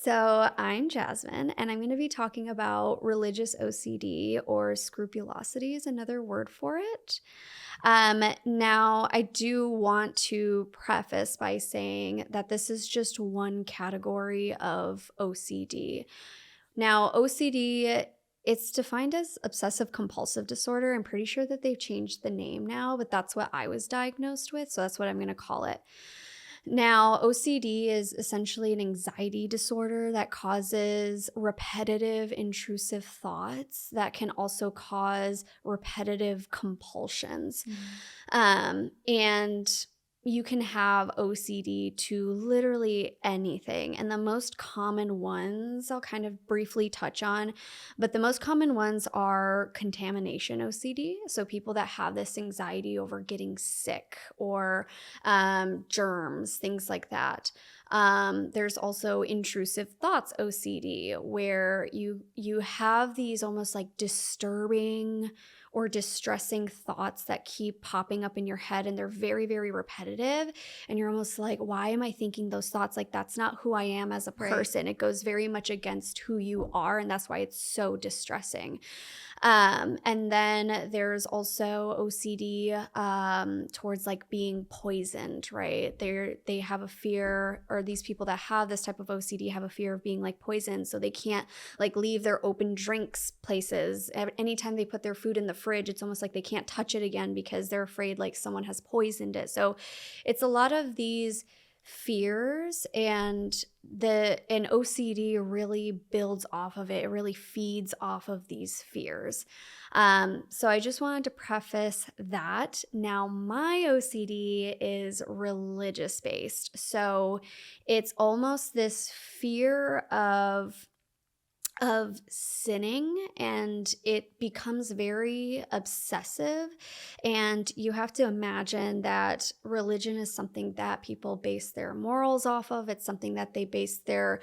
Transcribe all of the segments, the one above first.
So, I'm Jasmine, and I'm going to be talking about religious OCD, or scrupulosity is another word for it. Now, I do want to preface by saying that this is just one category of OCD. Now, OCD, it's defined as obsessive compulsive disorder. I'm pretty sure that they've changed the name now, but that's what I was diagnosed with, so that's what I'm going to call it. Now, OCD is essentially an anxiety disorder that causes repetitive, intrusive thoughts that can also cause repetitive compulsions. And you can have OCD to literally anything. And the most common ones I'll kind of briefly touch on, but the most common ones are contamination OCD. So people that have this anxiety over getting sick or germs, things like that. There's also intrusive thoughts OCD, where you have these almost like disturbing or distressing thoughts that keep popping up in your head, and they're very, very repetitive. And you're almost like, why am I thinking those thoughts? Like, that's not who I am as a person. Right. It goes very much against who you are, and that's why it's so distressing. And then there's also OCD towards like being poisoned, right? They have a fear, or these people that have this type of OCD have a fear of being like poisoned, so they can't like leave their open drinks places. Anytime they put their food in the fridge, it's almost like they can't touch it again because they're afraid like someone has poisoned it. So it's a lot of these fears, and an OCD really builds off of it. It really feeds off of these fears. So I just wanted to preface that. Now, my OCD is religious based. So it's almost this fear of sinning, and it becomes very obsessive. And you have to imagine that religion is something that people base their morals off of. It's something that they base their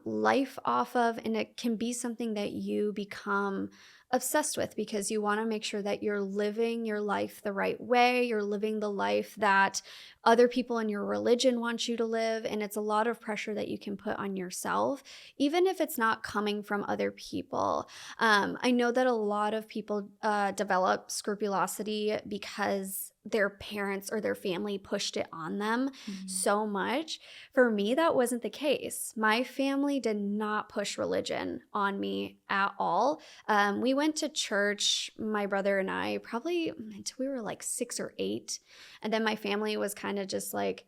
life off of, and it can be something that you become obsessed with because you want to make sure that you're living your life the right way. You're living the life that other people in your religion want you to live, and it's a lot of pressure that you can put on yourself, even if it's not coming from other people. I know that a lot of people develop scrupulosity because their parents or their family pushed it on them so much. For me, that wasn't the case. My family did not push religion on me at all. We went to church, my brother and I, probably until we were like 6 or 8. And then my family was kind of just like,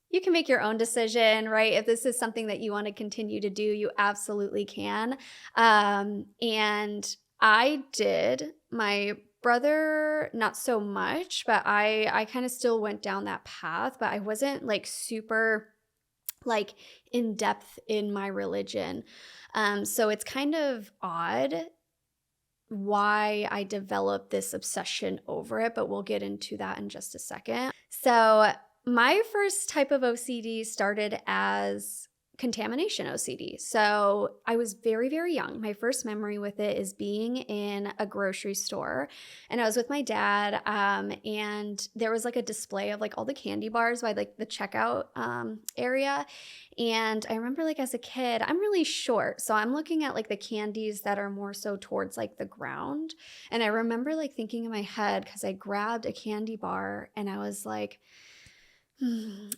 you can make your own decision, right? If this is something that you want to continue to do, you absolutely can. And I did. My brother, not so much, but I kind of still went down that path, but I wasn't like super like in depth in my religion. So it's kind of odd why I developed this obsession over it, but we'll get into that in just a second. So my first type of OCD started as contamination OCD. So I was very, very young. My first memory with it is being in a grocery store, and I was with my dad, and there was like a display of like all the candy bars by like the checkout area. And I remember like as a kid, I'm really short, so I'm looking at like the candies that are more so towards like the ground. And I remember like thinking in my head, because I grabbed a candy bar and I was like,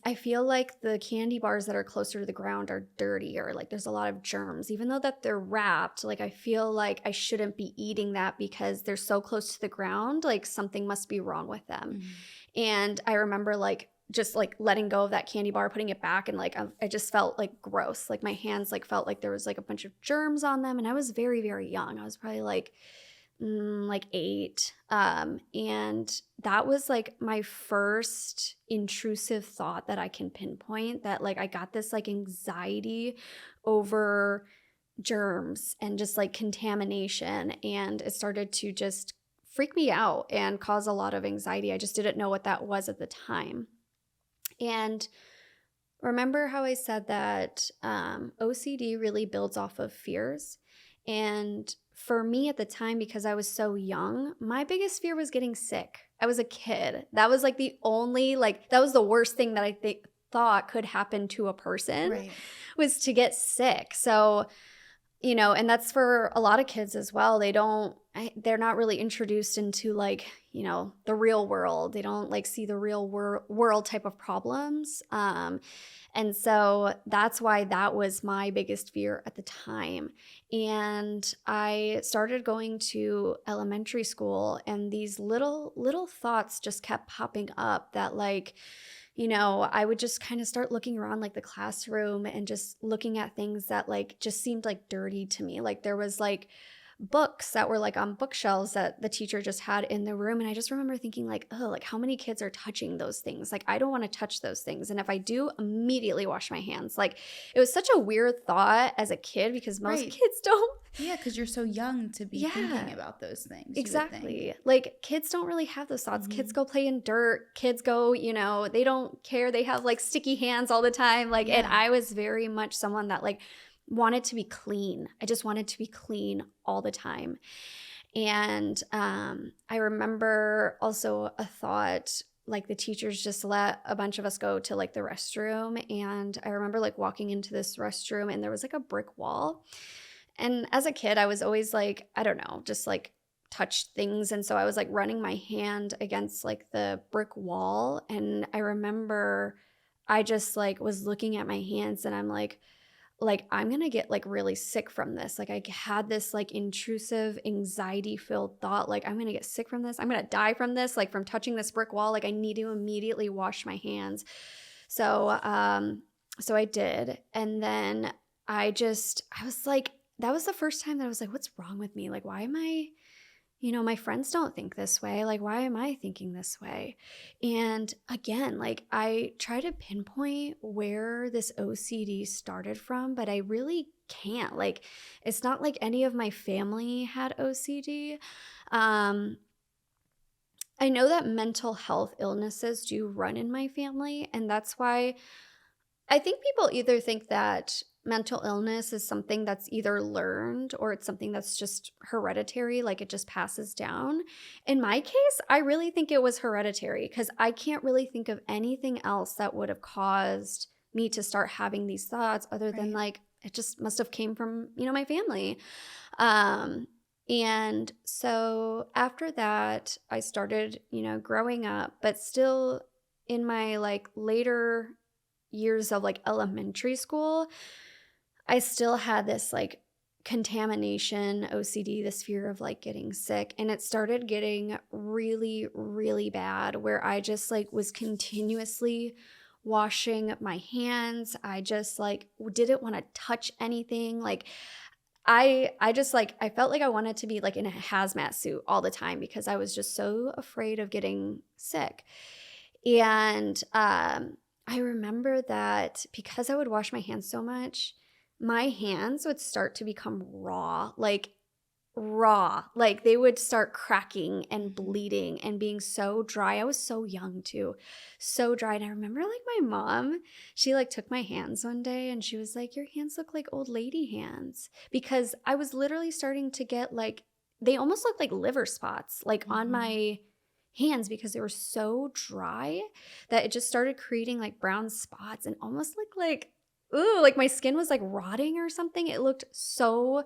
I feel like the candy bars that are closer to the ground are dirtier. Like there's a lot of germs, even though that they're wrapped. Like I feel like I shouldn't be eating that because they're so close to the ground. Like something must be wrong with them. And I remember like just like letting go of that candy bar, putting it back, and like I just felt like gross. Like my hands like felt like there was like a bunch of germs on them, and I was very, very young. I was probably like 8. And that was like my first intrusive thought that I can pinpoint, that like I got this like anxiety over germs and just like contamination, and it started to just freak me out and cause a lot of anxiety. I just didn't know what that was at the time. And remember how I said that OCD really builds off of fears? And for me at the time, because I was so young, my biggest fear was getting sick. I was a kid. That was like the only, like, that was the worst thing that I thought could happen to a person Right. was to get sick. So, and that's for a lot of kids as well. They're not really introduced into like, the real world. They don't like see the real world type of problems. And so that's why that was my biggest fear at the time. And I started going to elementary school, and these little thoughts just kept popping up that like, I would just kind of start looking around like the classroom and just looking at things that like just seemed like dirty to me. Like there was like books that were like on bookshelves that the teacher just had in the room. And I just remember thinking like, oh, like how many kids are touching those things? Like I don't want to touch those things. And if I do, immediately wash my hands. Like it was such a weird thought as a kid because most Right. kids don't. Yeah, because you're so young to be thinking Yeah. about those things. Exactly. Like kids don't really have those thoughts. Kids go play in dirt. Kids go, they don't care. They have like sticky hands all the time. Like, and Yeah. I was very much someone that like wanted to be clean. I just wanted to be clean all the time. And I remember also a thought like the teachers just let a bunch of us go to like the restroom. And I remember like walking into this restroom and there was like a brick wall. And as a kid, I was always like, I don't know, just like touch things. And so I was like running my hand against like the brick wall. And I remember I just like was looking at my hands and I'm like I'm going to get like really sick from this. Like I had this like intrusive anxiety filled thought, like I'm going to get sick from this. I'm going to die from this, like from touching this brick wall. Like I need to immediately wash my hands. So I did. And then I was like, that was the first time that I was like, what's wrong with me? Like, why am I, my friends don't think this way. Like, why am I thinking this way? And again, like, I try to pinpoint where this OCD started from, but I really can't. Like, it's not like any of my family had OCD. I know that mental health illnesses do run in my family, and that's why I think people either think that mental illness is something that's either learned or it's something that's just hereditary, like it just passes down. In my case, I really think it was hereditary because I can't really think of anything else that would have caused me to start having these thoughts other than Right. like it just must have came from, my family. Um, and so after that, I started, growing up, but still in my like later years of like elementary school, I still had this like contamination OCD, this fear of like getting sick. And it started getting really, really bad where I just like was continuously washing my hands. I just like didn't want to touch anything. Like I just like I felt like I wanted to be like in a hazmat suit all the time because I was just so afraid of getting sick. And I remember that because I would wash my hands so much, my hands would start to become raw. Like they would start cracking and bleeding and being so dry. I was so young too, so dry. And I remember like my mom, she like took my hands one day and she was like, your hands look like old lady hands. Because I was literally starting to get like, they almost looked like liver spots like on my hands because they were so dry that it just started creating like brown spots and almost like ooh, like my skin was like rotting or something. It looked so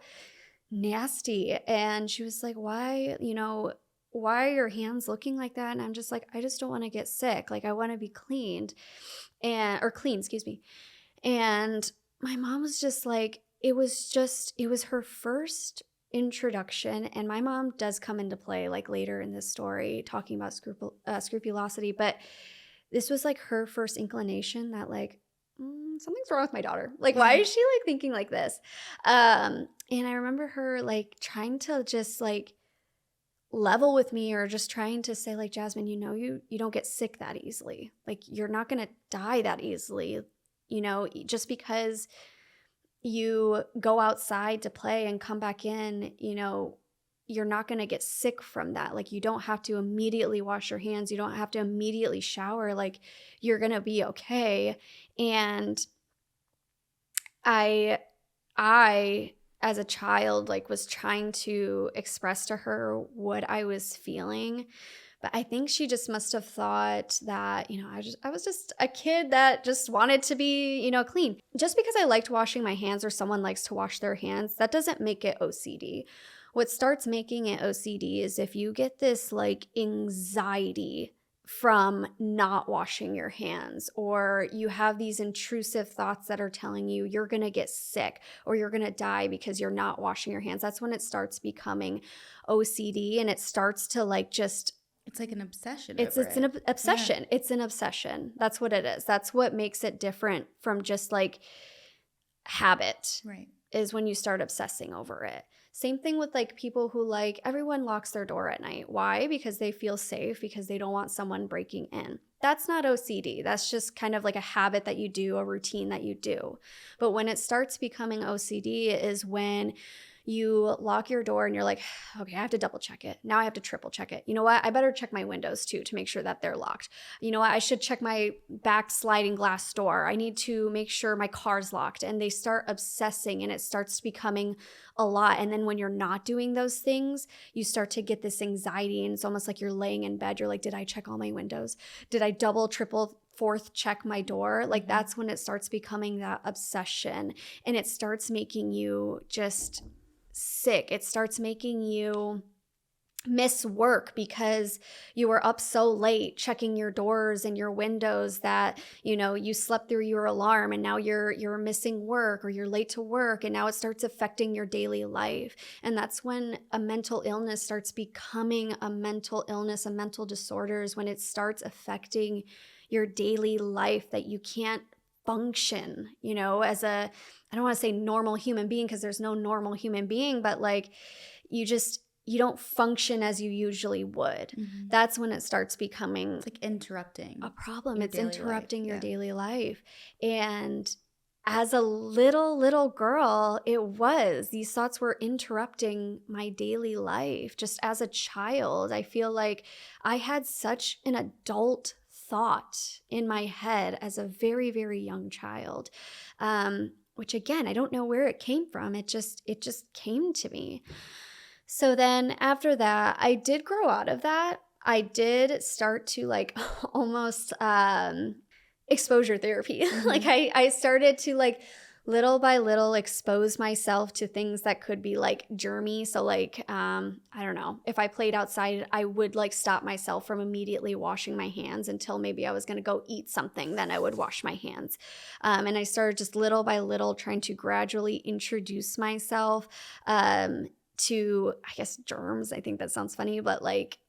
nasty. And she was like, why are your hands looking like that? And I'm just like, I just don't want to get sick. Like I want to be cleaned or clean, excuse me. And my mom was just like, it was her first introduction. And my mom does come into play like later in this story talking about scrupulosity. But this was like her first inclination that like, something's wrong with my daughter. Like, why is she like thinking like this? And I remember her like trying to just like level with me or just trying to say like, Jasmin, you don't get sick that easily. Like you're not going to die that easily, just because you go outside to play and come back in, you're not going to get sick from that. Like you don't have to immediately wash your hands. You don't have to immediately shower. Like you're going to be okay. And I as a child like was trying to express to her what I was feeling, But I think she just must have thought that, I was just a kid that just wanted to be, clean. Just because I liked washing my hands or someone likes to wash their hands, that doesn't make it OCD. What starts making it OCD is if you get this like anxiety from not washing your hands, or you have these intrusive thoughts that are telling you you're going to get sick or you're going to die because you're not washing your hands. That's when it starts becoming OCD, and it starts to like just it's like an obsession it's over an it. obsession. Yeah. It's an obsession. That's what it is. That's what makes it different from just like habit. Right. Is when you start obsessing over it. Same thing with like people who like everyone locks their door at night. Why? Because they feel safe, because they don't want someone breaking in. That's not OCD. That's just kind of like a habit that you do, a routine that you do. But when it starts becoming OCD is when you lock your door and you're like, okay, I have to double check it. Now I have to triple check it. You know what? I better check my windows too to make sure that they're locked. You know what? I should check my back sliding glass door. I need to make sure my car's locked. And they start obsessing, and it starts becoming a lot. And then when you're not doing those things, you start to get this anxiety, and it's almost like you're laying in bed. You're like, did I check all my windows? Did I double, triple, fourth check my door? Like that's when it starts becoming that obsession, and it starts making you just sick. It starts making you miss work because you were up so late checking your doors and your windows that you slept through your alarm, and now you're missing work, or you're late to work, and now it starts affecting your daily life. And that's when a mental illness starts becoming a mental illness, a mental disorder, is when it starts affecting your daily life, that you can't function, as a, I don't want to say normal human being, because there's no normal human being, but like you don't function as you usually would. Mm-hmm. That's when it starts becoming, it's like interrupting a problem. It's interrupting your daily life. And as a little girl, these thoughts were interrupting my daily life. Just as a child, I feel like I had such an adult thought in my head as a very, very young child, which again, I don't know where it came from. It just came to me. So then after that, I did grow out of that. I did start to like almost exposure therapy. Mm-hmm. Like I started to like little by little expose myself to things that could be like germy. So like, I don't know, if I played outside, I would like stop myself from immediately washing my hands until maybe I was going to go eat something. Then I would wash my hands. And I started just little by little trying to gradually introduce myself to, I guess, germs. I think that sounds funny, but like,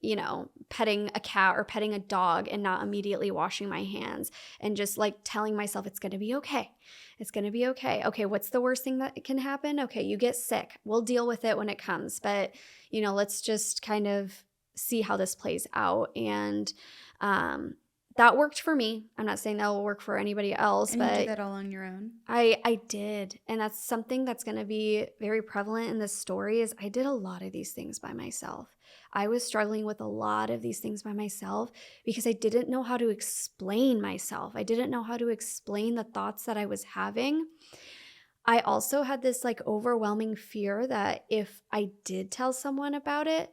petting a cat or petting a dog and not immediately washing my hands, and just like telling myself it's going to be okay. It's going to be okay. Okay, what's the worst thing that can happen? Okay, you get sick. We'll deal with it when it comes. But, let's just kind of see how this plays out. And that worked for me. I'm not saying that will work for anybody else. And but you did that all on your own? I did. And that's something that's going to be very prevalent in this story, is I did a lot of these things by myself. I was struggling with a lot of these things by myself because I didn't know how to explain myself. I didn't know how to explain the thoughts that I was having. I also had this like overwhelming fear that if I did tell someone about it,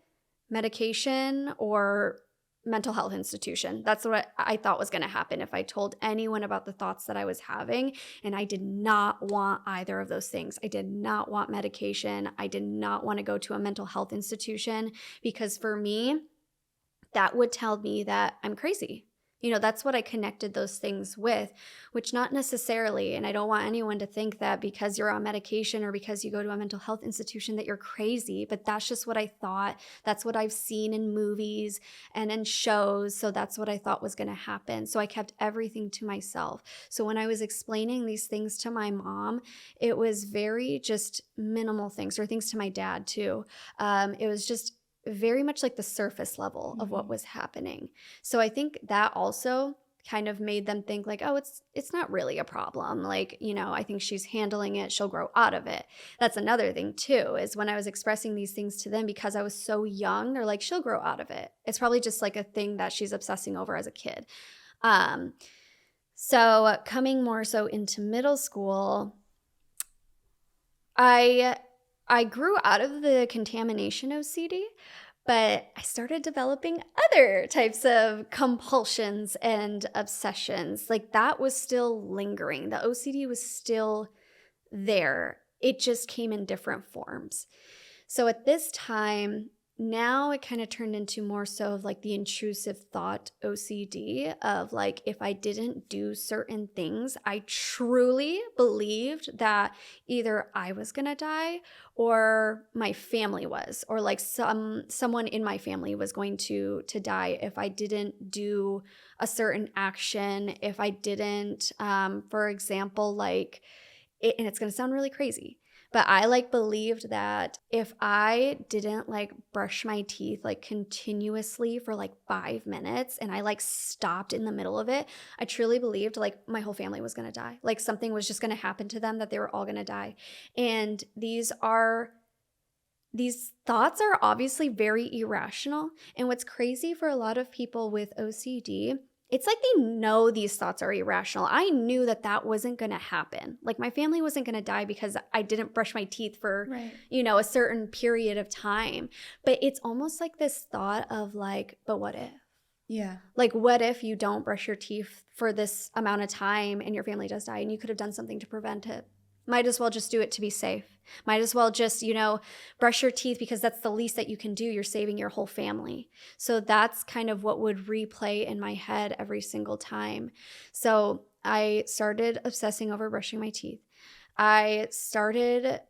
medication or mental health institution. That's what I thought was going to happen if I told anyone about the thoughts that I was having. And I did not want either of those things. I did not want medication. I did not want to go to a mental health institution, because for me, that would tell me that I'm crazy. That's what I connected those things with, which not necessarily. And I don't want anyone to think that because you're on medication or because you go to a mental health institution that you're crazy, but that's just what I thought. That's what I've seen in movies and in shows. So that's what I thought was going to happen. So I kept everything to myself. So when I was explaining these things to my mom, it was very just minimal things, or things to my dad too. It was just very much like the surface level of what was happening. So I think that also kind of made them think like, oh, it's not really a problem. Like, I think she's handling it. She'll grow out of it. That's another thing too, is when I was expressing these things to them, because I was so young, they're like, she'll grow out of it. It's probably just like a thing that she's obsessing over as a kid. So coming more so into middle school, I grew out of the contamination OCD, But I started developing other types of compulsions and obsessions. Like that was still lingering. The OCD was still there. It just came in different forms. So at this time, now it kind of turned into more so of like the intrusive thought OCD of like if I didn't do certain things, I truly believed that either I was going to die or my family was, or like someone in my family was going to die if I didn't do a certain action, if I didn't for example, like and it's going to sound really crazy, but I like believed that if I didn't like brush my teeth like continuously for like 5 minutes and I like stopped in the middle of it, I truly believed like my whole family was going to die. Like something was just going to happen to them, that they were all going to die. And these thoughts are obviously very irrational. And what's crazy for a lot of people with OCD, it's like they know these thoughts are irrational. I knew that that wasn't going to happen. Like my family wasn't going to die because I didn't brush my teeth for, Right. a certain period of time. But it's almost like this thought of like, but what if? Yeah. Like, what if you don't brush your teeth for this amount of time and your family does die and you could have done something to prevent it? Might as well just do it to be safe. Might as well just, brush your teeth because that's the least that you can do. You're saving your whole family. So that's kind of what would replay in my head every single time. So I started obsessing over brushing my teeth. I started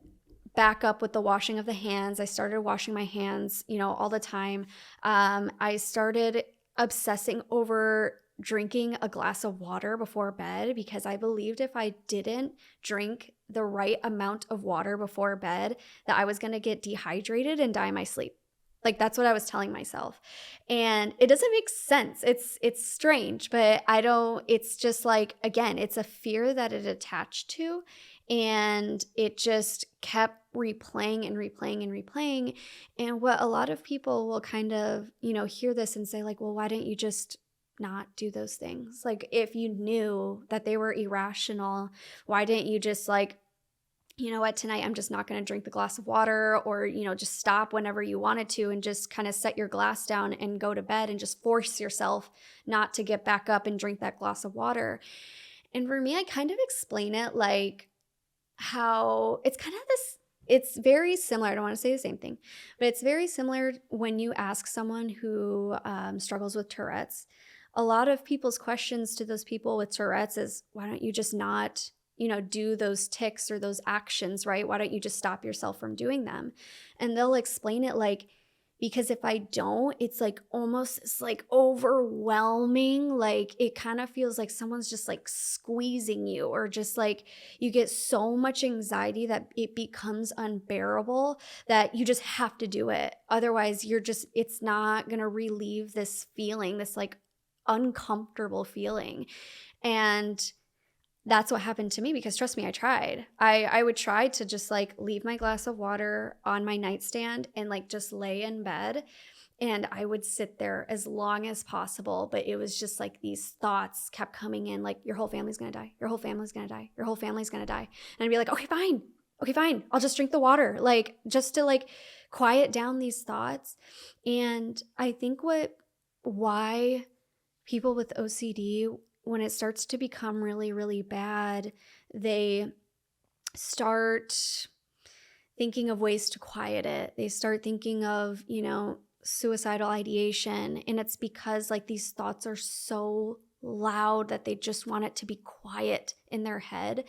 back up with the washing of the hands. I started washing my hands, all the time. I started obsessing over drinking a glass of water before bed because I believed if I didn't drink the right amount of water before bed that I was going to get dehydrated and die in my sleep. Like that's what I was telling myself. And it doesn't make sense. It's strange, but it's just like, again, it's a fear that it attached to, and it just kept replaying and replaying and replaying. And what a lot of people will kind of, hear this and say like, well, why didn't you just not do those things? Like if you knew that they were irrational, why didn't you just like, you know what, tonight I'm just not going to drink the glass of water, or, just stop whenever you wanted to and just kind of set your glass down and go to bed and just force yourself not to get back up and drink that glass of water. And for me, I kind of explain it like how it's kind of this, it's very similar. I don't want to say the same thing, but it's very similar when you ask someone who struggles with Tourette's. A lot of people's questions to those people with Tourette's is, why don't you just not do those tics or those actions, right? Why don't you just stop yourself from doing them? And they'll explain it like, because if I don't, it's like almost, it's like overwhelming. Like it kind of feels like someone's just like squeezing you, or just like you get so much anxiety that it becomes unbearable that you just have to do it. Otherwise, it's not going to relieve this feeling, this like uncomfortable feeling. And that's what happened to me, because trust me, I tried. I would try to just like leave my glass of water on my nightstand and like just lay in bed, and I would sit there as long as possible. But it was just like these thoughts kept coming in, like your whole family's gonna die, your whole family's gonna die, your whole family's gonna die. And I'd be like, okay, fine, I'll just drink the water, like just to like quiet down these thoughts. And I think why people with OCD, when it starts to become really, really bad, they start thinking of ways to quiet it. They start thinking of, suicidal ideation. And it's because like these thoughts are so loud that they just want it to be quiet in their head.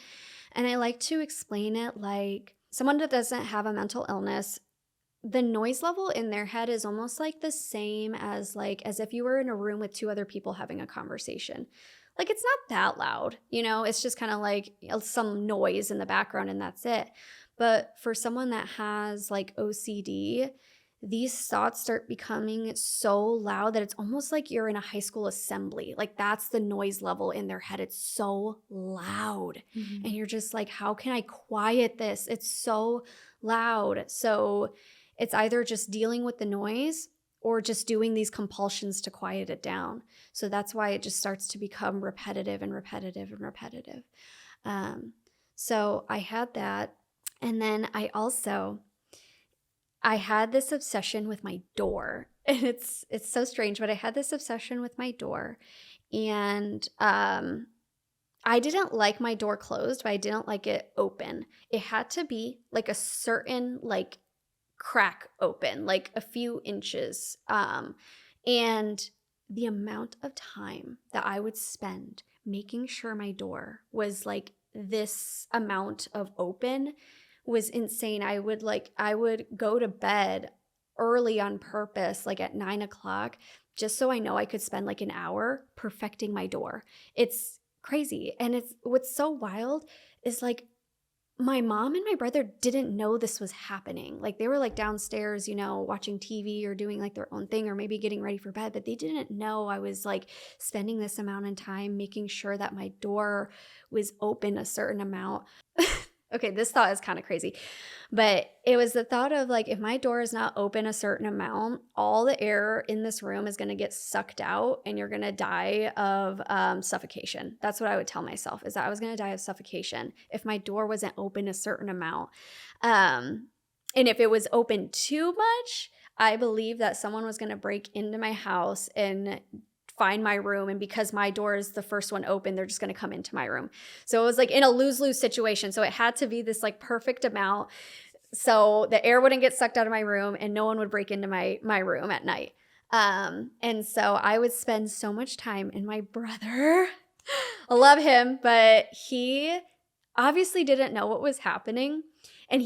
And I like to explain it like someone that doesn't have a mental illness, the noise level in their head is almost like the same as if you were in a room with two other people having a conversation. Like it's not that loud, it's just kind of like some noise in the background and that's it. But for someone that has like OCD, these thoughts start becoming so loud that it's almost like you're in a high school assembly. Like that's the noise level in their head. It's so loud. Mm-hmm. And you're just like, how can I quiet this? It's so loud. So it's either just dealing with the noise or just doing these compulsions to quiet it down. So that's why it just starts to become repetitive and repetitive and repetitive. So I had that. And then I also, I had this obsession with my door. And it's so strange, but I had this obsession with my door. And I didn't like my door closed, but I didn't like it open. It had to be like a certain like crack open, like a few inches. And the amount of time that I would spend making sure my door was like this amount of open was insane. I would go to bed early on purpose, like at 9 o'clock, just so I know I could spend like an hour perfecting my door. It's crazy. And it's what's so wild is like my mom and my brother didn't know this was happening. Like they were like downstairs, watching TV or doing like their own thing or maybe getting ready for bed, but they didn't know I was like spending this amount of time making sure that my door was open a certain amount. Okay, this thought is kind of crazy, but it was the thought of like, if my door is not open a certain amount, all the air in this room is going to get sucked out and you're going to die of suffocation. That's what I would tell myself, is that I was going to die of suffocation if my door wasn't open a certain amount. And if it was open too much, I believe that someone was going to break into my house and find my room, and because my door is the first one open, they're just going to come into my room. So it was like in a lose-lose situation. So it had to be this like perfect amount so the air wouldn't get sucked out of my room and no one would break into my room at night. And so I would spend so much time, and my brother, I love him, but he obviously didn't know what was happening. And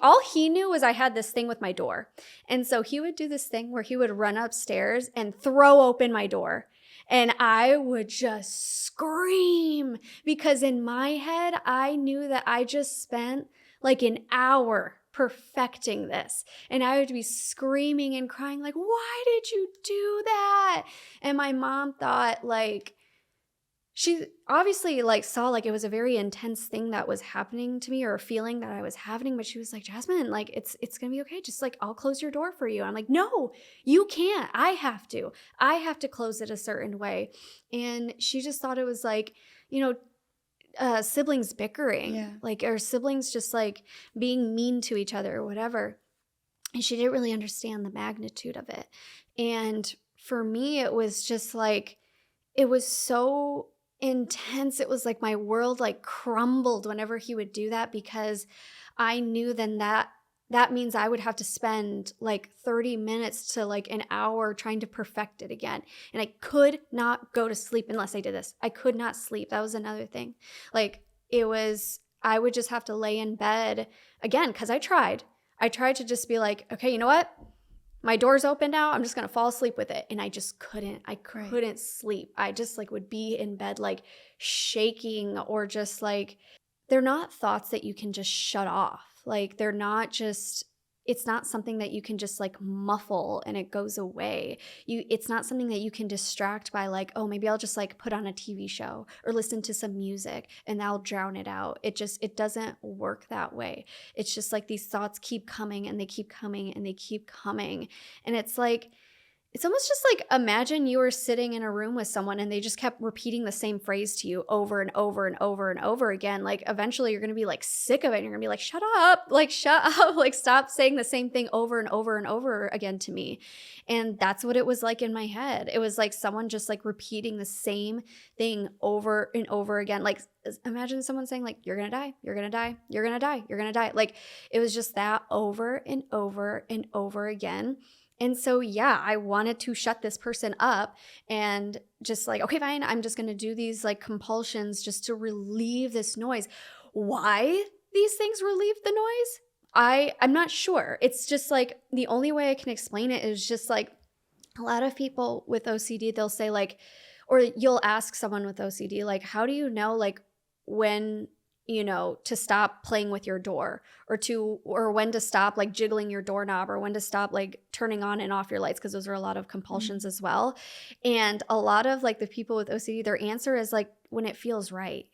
all he knew was I had this thing with my door. And so he would do this thing where he would run upstairs and throw open my door. And I would just scream because in my head, I knew that I just spent like an hour perfecting this. And I would be screaming and crying like, why did you do that? And my mom thought like, she obviously like saw like it was a very intense thing that was happening to me, or a feeling that I was having, but she was like, Jasmin, like it's gonna be okay. Just like I'll close your door for you. I'm like, no, you can't. I have to close it a certain way. And she just thought it was like, siblings bickering, Yeah. like, or siblings just like being mean to each other or whatever. And she didn't really understand the magnitude of it. And for me, it was just like, it was so intense. It was like my world like crumbled whenever he would do that, because I knew then that means I would have to spend like 30 minutes to like an hour trying to perfect it again. And I could not go to sleep unless I did this. I could not sleep. That was another thing. Like I would just have to lay in bed again, because I tried to just be like, okay, you know what? My door's open now. I'm just going to fall asleep with it. And I just couldn't. I couldn't sleep. I just like would be in bed like shaking, or just like, they're not thoughts that you can just shut off. Like they're not just, it's not something that you can just like muffle and it goes away. It's not something that you can distract by like, oh, maybe I'll just like put on a TV show or listen to some music and that'll drown it out. It doesn't work that way. It's just like these thoughts keep coming and they keep coming and they keep coming. And it's like, it's almost just like, imagine you were sitting in a room with someone and they just kept repeating the same phrase to you over and over and over and over again. Like eventually you're going to be like sick of it. And you're going to be like, shut up, like stop saying the same thing over and over and over again to me. And that's what it was like in my head. It was like someone just like repeating the same thing over and over again. Like imagine someone saying like, you're going to die, you're going to die, you're going to die, you're going to die. Like it was just that over and over and over again. And so, yeah, I wanted to shut this person up and just like, okay, fine, I'm just going to do these like compulsions just to relieve this noise. Why these things relieve the noise? I'm not sure. It's just like the only way I can explain it is just like a lot of people with OCD, they'll say like, or you'll ask someone with OCD, like, how do you know like when to stop playing with your door, or when to stop like jiggling your doorknob, or when to stop like turning on and off your lights, because those are a lot of compulsions as well. And a lot of like the people with OCD, their answer is like when it feels right.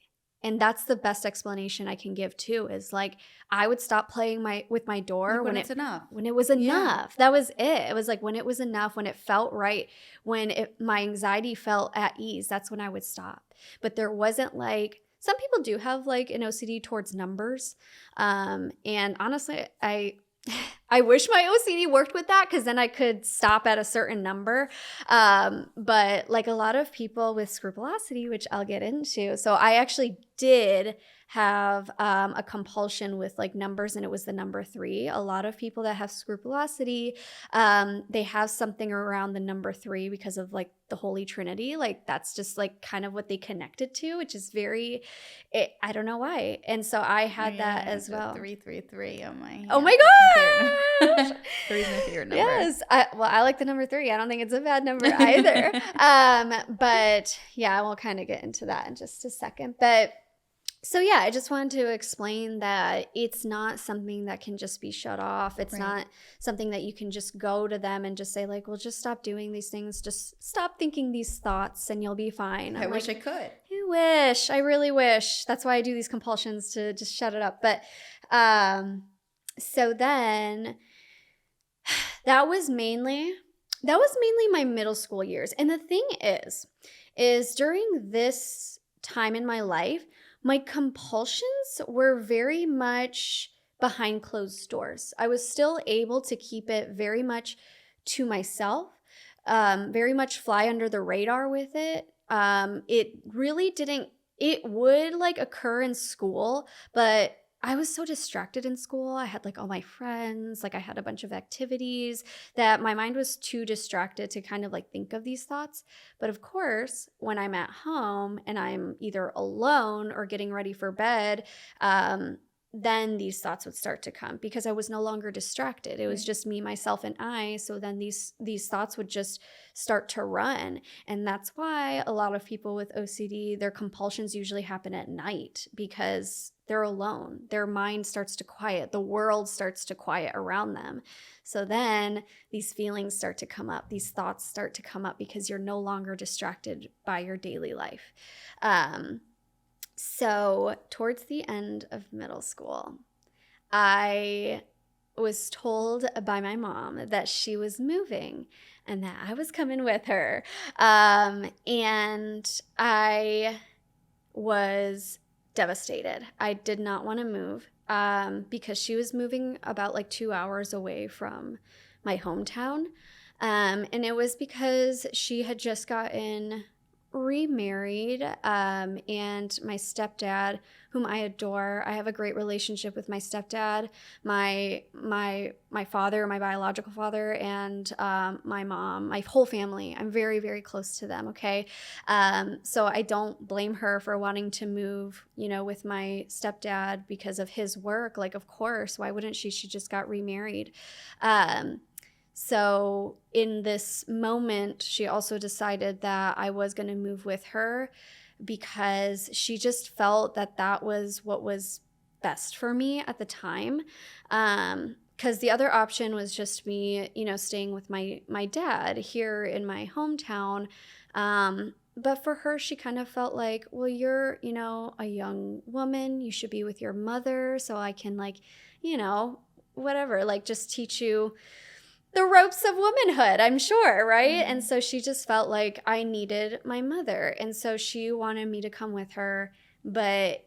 And that's the best explanation I can give too, is like I would stop playing with my door like when it's enough. When it was enough. Yeah. That was it. It was like when it was enough, when it felt right, when my anxiety felt at ease, that's when I would stop. But there wasn't like, some people do have like an OCD towards numbers. And honestly, I I wish my OCD worked with that because then I could stop at a certain number. But like a lot of people with scrupulosity, which I'll get into. So I actually did have a compulsion with like numbers, and it was the number 3. A lot of people that have scrupulosity, they have something around the number 3 because of like the Holy Trinity. Like that's just like kind of what they connected to, which is I don't know why. And so I had that as well. 333 on my hand. Oh my gosh! 3 is my favorite number. Yes. I like the number 3. I don't think it's a bad number either. But yeah, we'll kind of get into that in just a second. But so yeah, I just wanted to explain that it's not something that can just be shut off. It's not something that you can just go to them and just say like, well, just stop doing these things. Just stop thinking these thoughts and you'll be fine. I wish I could. I wish. I really wish. That's why I do these compulsions, to just shut it up. But so then that was mainly my middle school years. And the thing is during this time in my life, my compulsions were very much behind closed doors. I was still able to keep it very much to myself, very much fly under the radar with it. It really didn't, it would like occur in school, but I was so distracted in school. I had like all my friends, like I had a bunch of activities that my mind was too distracted to kind of like think of these thoughts. But of course, when I'm at home and I'm either alone or getting ready for bed, then these thoughts would start to come because I was no longer distracted. It was just me, myself, and I. So then these thoughts would just start to run. And that's why a lot of people with OCD, their compulsions usually happen at night because they're alone. Their mind starts to quiet. The world starts to quiet around them. So then these feelings start to come up. These thoughts start to come up because you're no longer distracted by your daily life. So towards the end of middle school, I was told by my mom that she was moving and that I was coming with her. And I was devastated. I did not want to move because she was moving about like 2 hours away from my hometown. And it was because she had just gotten remarried, and my stepdad, whom I adore, I have a great relationship with my stepdad, my father, my biological father, and my mom, my whole family. I'm very, very close to them. Okay, so I don't blame her for wanting to move, with my stepdad because of his work. Like, of course, why wouldn't she? She just got remarried. So in this moment, she also decided that I was going to move with her because she just felt that that was what was best for me at the time. Because the other option was just me, staying with my dad here in my hometown. But for her, she kind of felt like, well, you're, a young woman. You should be with your mother so I can whatever, just teach you the ropes of womanhood, I'm sure, right? Mm-hmm. And so she just felt like I needed my mother. And so she wanted me to come with her, but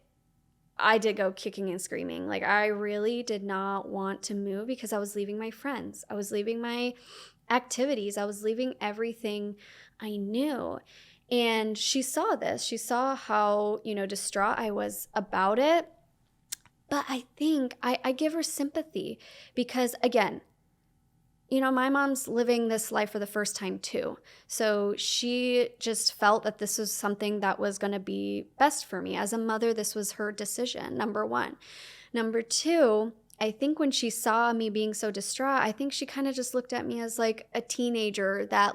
I did go kicking and screaming. Like, I really did not want to move because I was leaving my friends. I was leaving my activities. I was leaving everything I knew. And she saw this. She saw how, distraught I was about it. But I think I give her sympathy because, again, my mom's living this life for the first time too. So she just felt that this was something that was going to be best for me. As a mother, this was her decision, number one. Number two, I think when she saw me being so distraught, I think she kind of just looked at me as like a teenager that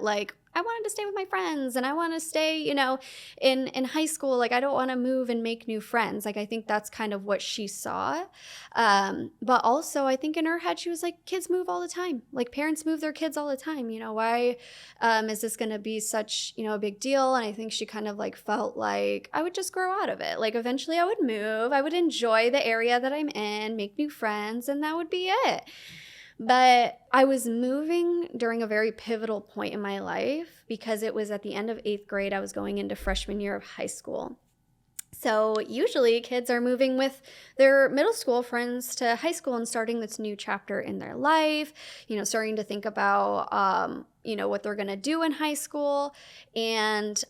I wanted to stay with my friends and I want to stay, in high school. Like, I don't want to move and make new friends. Like, I think that's kind of what she saw. But also I think in her head, she was like, kids move all the time. Like, parents move their kids all the time. Why is this going to be such, a big deal? And I think she kind of felt like I would just grow out of it. Like, eventually I would move. I would enjoy the area that I'm in, make new friends, and that would be it. But I was moving during a very pivotal point in my life because it was at the end of 8th grade. I was going into freshman year of high school. So usually kids are moving with their middle school friends to high school and starting this new chapter in their life, starting to think about, what they're going to do in high school. And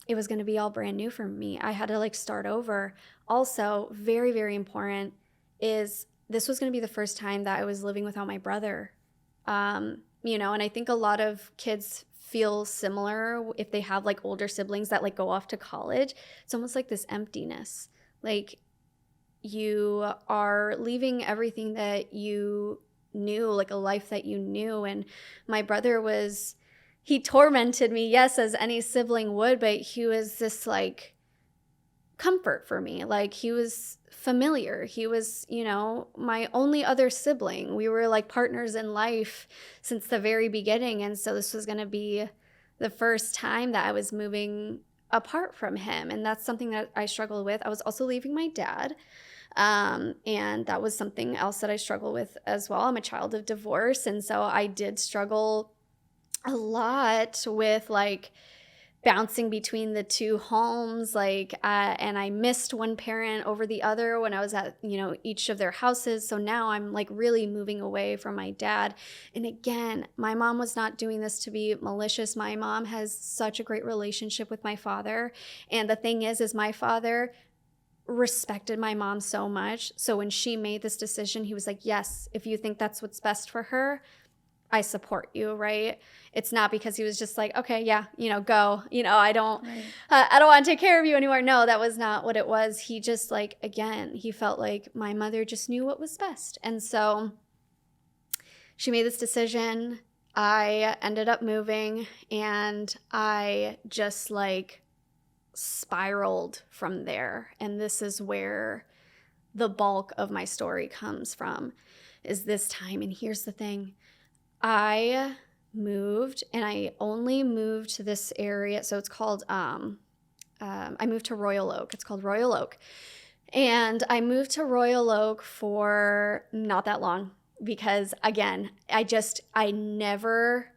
it was going to be all brand new for me. I had to like start over. Also, very, very important is this was going to be the first time that I was living without my brother. And I think a lot of kids feel similar if they have like older siblings that like go off to college. It's almost like this emptiness. Like you are leaving everything that you knew, like a life that you knew. And my brother he tormented me, yes, as any sibling would, but he was this like comfort for me. Like he was familiar. He was, my only other sibling. We were like partners in life since the very beginning. And so this was going to be the first time that I was moving apart from him. And that's something that I struggled with. I was also leaving my dad. And that was something else that I struggled with as well. I'm a child of divorce. And so I did struggle a lot with like bouncing between the two homes, and I missed one parent over the other when I was at, each of their houses. So now I'm like really moving away from my dad. And again, my mom was not doing this to be malicious. My mom has such a great relationship with my father. And the thing is my father respected my mom so much. So when she made this decision, he was like, yes, if you think that's what's best for her, I support you, right? It's not because he was just like, okay, yeah, go. I don't want to take care of you anymore. No, that was not what it was. He just like, again, he felt like my mother just knew what was best. And so she made this decision. I ended up moving and I just like spiraled from there. And this is where the bulk of my story comes from, is this time. And here's the thing. I moved, and I only moved to this area. So it's called, I moved to Royal Oak. It's called Royal Oak. And I moved to Royal Oak for not that long because, again, I never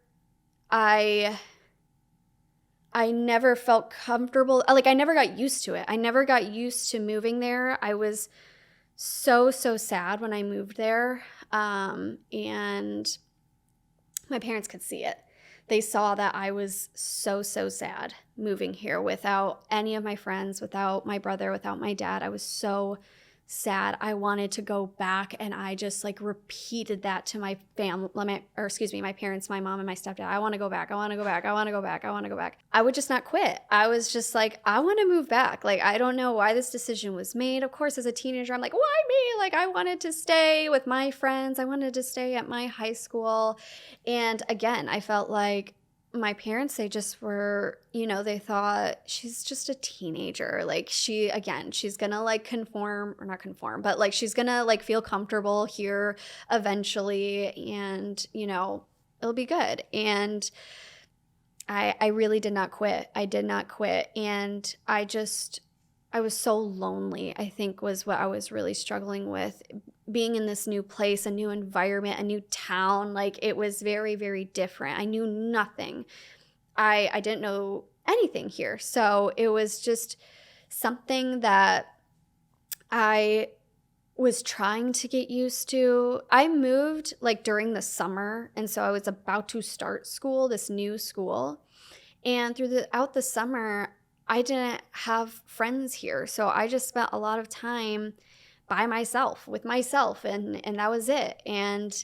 felt comfortable. Like, I never got used to it. I never got used to moving there. I was so, so sad when I moved there. And my parents could see it. They saw that I was so, so sad moving here without any of my friends, without my brother, without my dad. I was so sad. I wanted to go back, and I just like repeated that to my family, my parents, my mom and my stepdad. I want to go back. I want to go back. I want to go back. I want to go back. I would just not quit. I was just like, I want to move back. Like, I don't know why this decision was made. Of course, as a teenager, I'm like, why me? Like, I wanted to stay with my friends. I wanted to stay at my high school. And again, I felt like my parents, they just were, they thought she's just a teenager. Like she's gonna like not conform, but like she's gonna like feel comfortable here eventually, and it'll be good. And I really did not quit. I did not quit. And I was so lonely, I think was what I was really struggling with. Being in this new place, a new environment, a new town, like it was very, very different. I knew nothing. I didn't know anything here. So it was just something that I was trying to get used to. I moved like during the summer, and so I was about to start school, this new school. And throughout the summer, I didn't have friends here. So I just spent a lot of time by myself, with myself, and that was it. And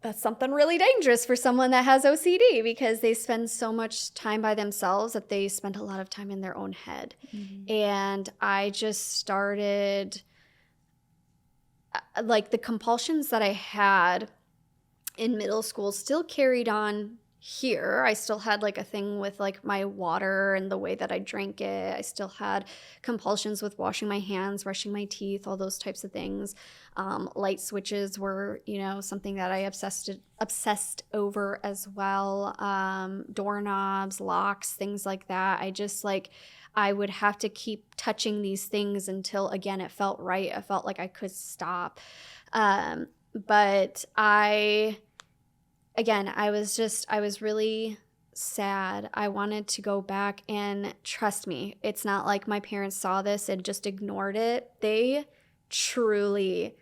that's something really dangerous for someone that has OCD, because they spend so much time by themselves that they spend a lot of time in their own head. Mm-hmm. And I just started, like the compulsions that I had in middle school still carried on here. I still had like a thing with like my water and the way that I drank it. I still had compulsions with washing my hands, brushing my teeth, all those types of things. Light switches were, something that I obsessed over as well. Doorknobs, locks, things like that. I would have to keep touching these things until, again, it felt right. I felt like I could stop. But I was really sad. I wanted to go back, and trust me, it's not like my parents saw this and just ignored it. They truly,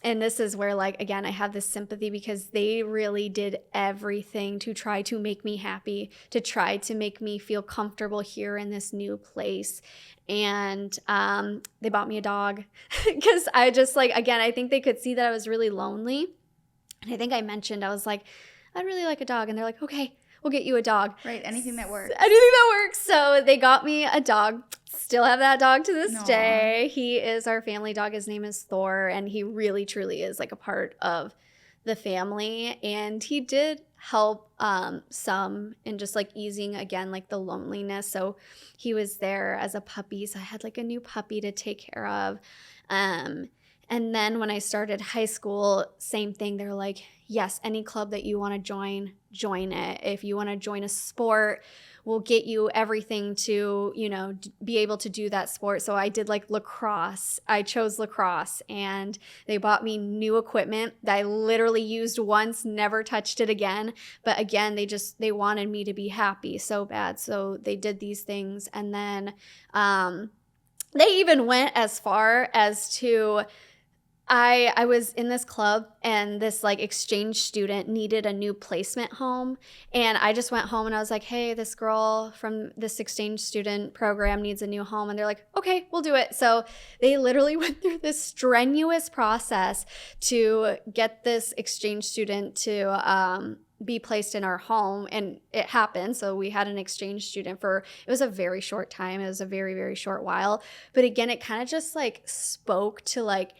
and this is where, like, again, I have this sympathy because they really did everything to try to make me happy, to try to make me feel comfortable here in this new place. And they bought me a dog because I just, like, again, I think they could see that I was really lonely. And I think I mentioned, I was like, I'd really like a dog. And they're like, okay, we'll get you a dog. Right, anything that works. Anything that works. So they got me a dog. Still have that dog to this Aw. day. He is our family dog. His name is Thor, and he really, truly is like a part of the family. And he did help some in just like easing, again, like the loneliness. So he was there as a puppy. So I had like a new puppy to take care of. And then when I started high school, same thing. They're like, yes, any club that you want to join it. If you want to join a sport, we'll get you everything to, you know, be able to do that sport. So I did like lacrosse. I chose lacrosse, and they bought me new equipment that I literally used once, never touched it again. But again, they wanted me to be happy so bad. So they did these things. And then they even went as far as to, I was in this club, and this like exchange student needed a new placement home. And I just went home and I was like, hey, this girl from this exchange student program needs a new home. And they're like, okay, we'll do it. So they literally went through this strenuous process to get this exchange student to be placed in our home, and it happened. So we had an exchange student it was a very short time. It was a very, very short while. But again, it kind of just like spoke to like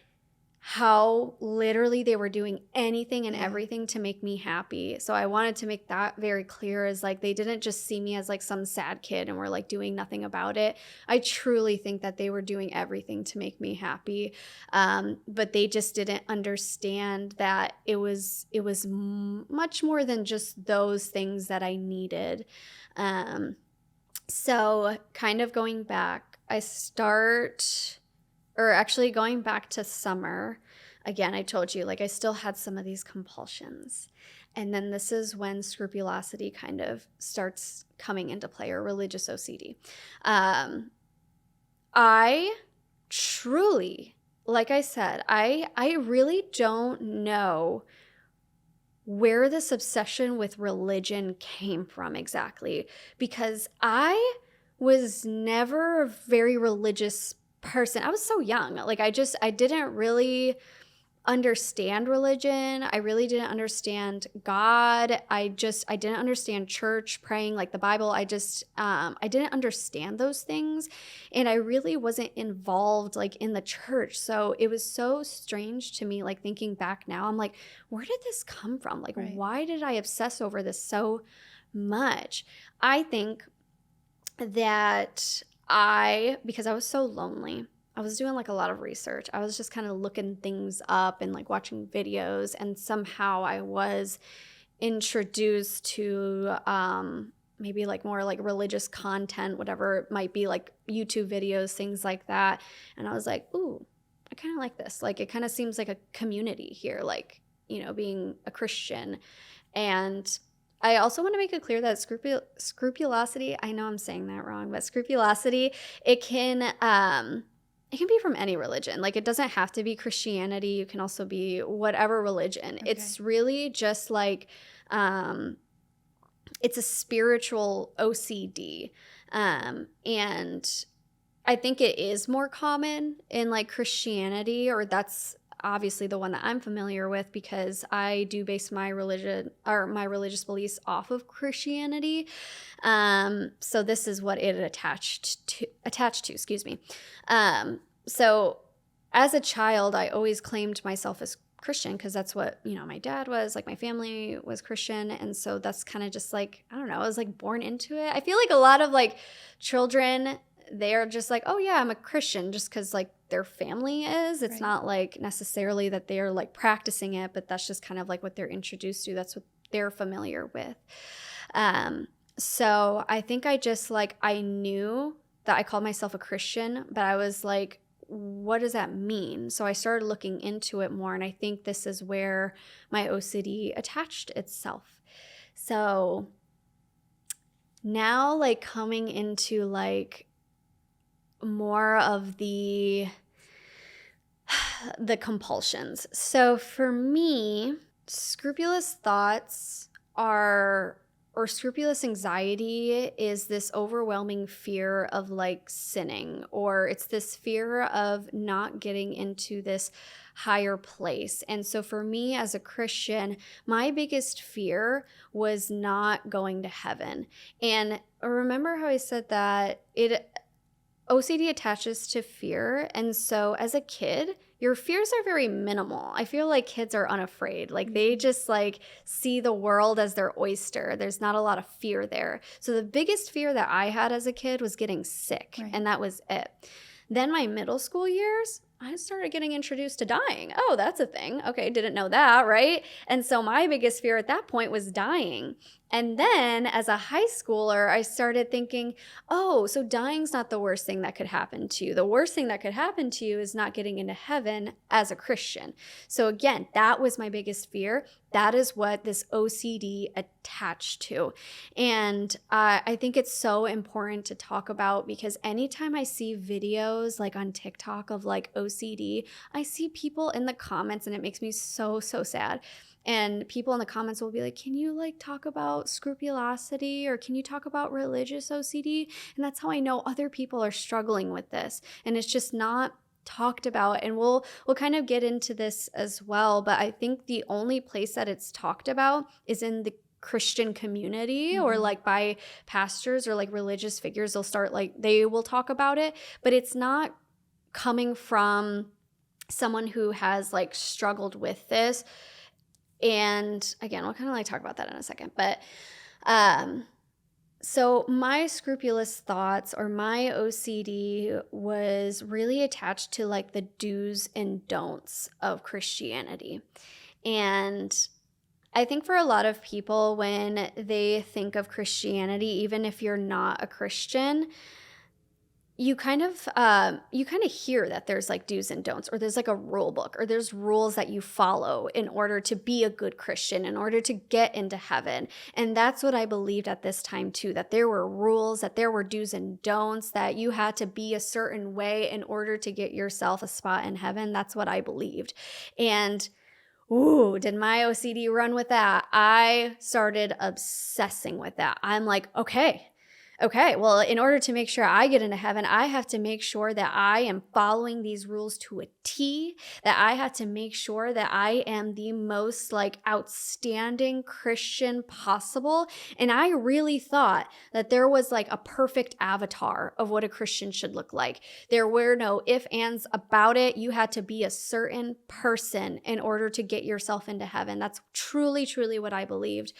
how literally they were doing anything and everything to make me happy. So I wanted to make that very clear, as like they didn't just see me as like some sad kid and were like doing nothing about it. I truly think that they were doing everything to make me happy. But they just didn't understand that it was much more than just those things that I needed. So kind of going back, going back to summer, again, I told you, like, I still had some of these compulsions. And then this is when scrupulosity kind of starts coming into play, or religious OCD. I truly, like I said, I really don't know where this obsession with religion came from exactly, because I was never a very religious person. I was so young. Like I didn't really understand religion. I really didn't understand God. I didn't understand church, praying, like the Bible. I didn't understand those things. And I really wasn't involved like in the church. So it was so strange to me, like thinking back now, I'm like, where did this come from? Like, Right. Why did I obsess over this so much? I think that because I was so lonely, I was doing like a lot of research. I was just kind of looking things up and like watching videos, and somehow I was introduced to maybe like more like religious content, whatever it might be, like YouTube videos, things like that. And I was like, ooh, I kind of like this. Like it kind of seems like a community here, like, you know, being a Christian. And I also want to make it clear that scrupulosity, I know I'm saying that wrong, but scrupulosity, it can be from any religion. Like it doesn't have to be Christianity. You can also be whatever religion. Okay. It's really just like, it's a spiritual OCD. And I think it is more common in like Christianity, or that's obviously the one that I'm familiar with, because I do base my religion or my religious beliefs off of Christianity. So this is what it attached to, excuse me. So as a child, I always claimed myself as Christian because that's what, you know, my dad was, like my family was Christian. And so that's kind of just like, I don't know, I was like born into it. I feel like a lot of like children, they're just like, oh yeah, I'm a Christian just because like their family is. It's Right. not like necessarily that they're like practicing it, but that's just kind of like what they're introduced to. That's what they're familiar with. So I think I just like, I knew that I called myself a Christian, but I was like, what does that mean? So I started looking into it more, and I think this is where my OCD attached itself. So now like coming into like more of the compulsions. So for me, scrupulous thoughts are, or scrupulous anxiety is this overwhelming fear of like sinning, or it's this fear of not getting into this higher place. And so for me as a Christian, my biggest fear was not going to heaven. And remember how I said that OCD attaches to fear. And so as a kid, your fears are very minimal. I feel like kids are unafraid. Like they just like see the world as their oyster. There's not a lot of fear there. So the biggest fear that I had as a kid was getting sick, Right. and that was it. Then my middle school years, I started getting introduced to dying. Oh, that's a thing. Okay, didn't know that, right? And so my biggest fear at that point was dying. And then as a high schooler, I started thinking, oh, so dying's not the worst thing that could happen to you. The worst thing that could happen to you is not getting into heaven as a Christian. So again, that was my biggest fear. That is what this OCD attached to. And I think it's so important to talk about, because anytime I see videos like on TikTok of like OCD, I see people in the comments and it makes me so, so sad. And people in the comments will be like, can you like talk about scrupulosity, or can you talk about religious OCD? And that's how I know other people are struggling with this. And it's just not talked about. And we'll kind of get into this as well. But I think the only place that it's talked about is in the Christian community, or like by pastors or like religious figures. They'll start like, they will talk about it, but it's not coming from someone who has like struggled with this. And again, we'll kind of like talk about that in a second. But so my scrupulous thoughts, or my OCD, was really attached to like the do's and don'ts of Christianity. And I think for a lot of people, when they think of Christianity, even if you're not a Christian, you kind of hear that there's like do's and don'ts, or there's like a rule book, or there's rules that you follow in order to be a good Christian, in order to get into heaven. And that's what I believed at this time too, that there were rules, that there were do's and don'ts, that you had to be a certain way in order to get yourself a spot in heaven. That's what I believed. And ooh, did my OCD run with that? I started obsessing with that. I'm like, okay, well, in order to make sure I get into heaven, I have to make sure that I am following these rules to a T, that I have to make sure that I am the most like outstanding Christian possible. And I really thought that there was like a perfect avatar of what a Christian should look like. There were no ifs, ands about it. You had to be a certain person in order to get yourself into heaven. That's truly, truly what I believed.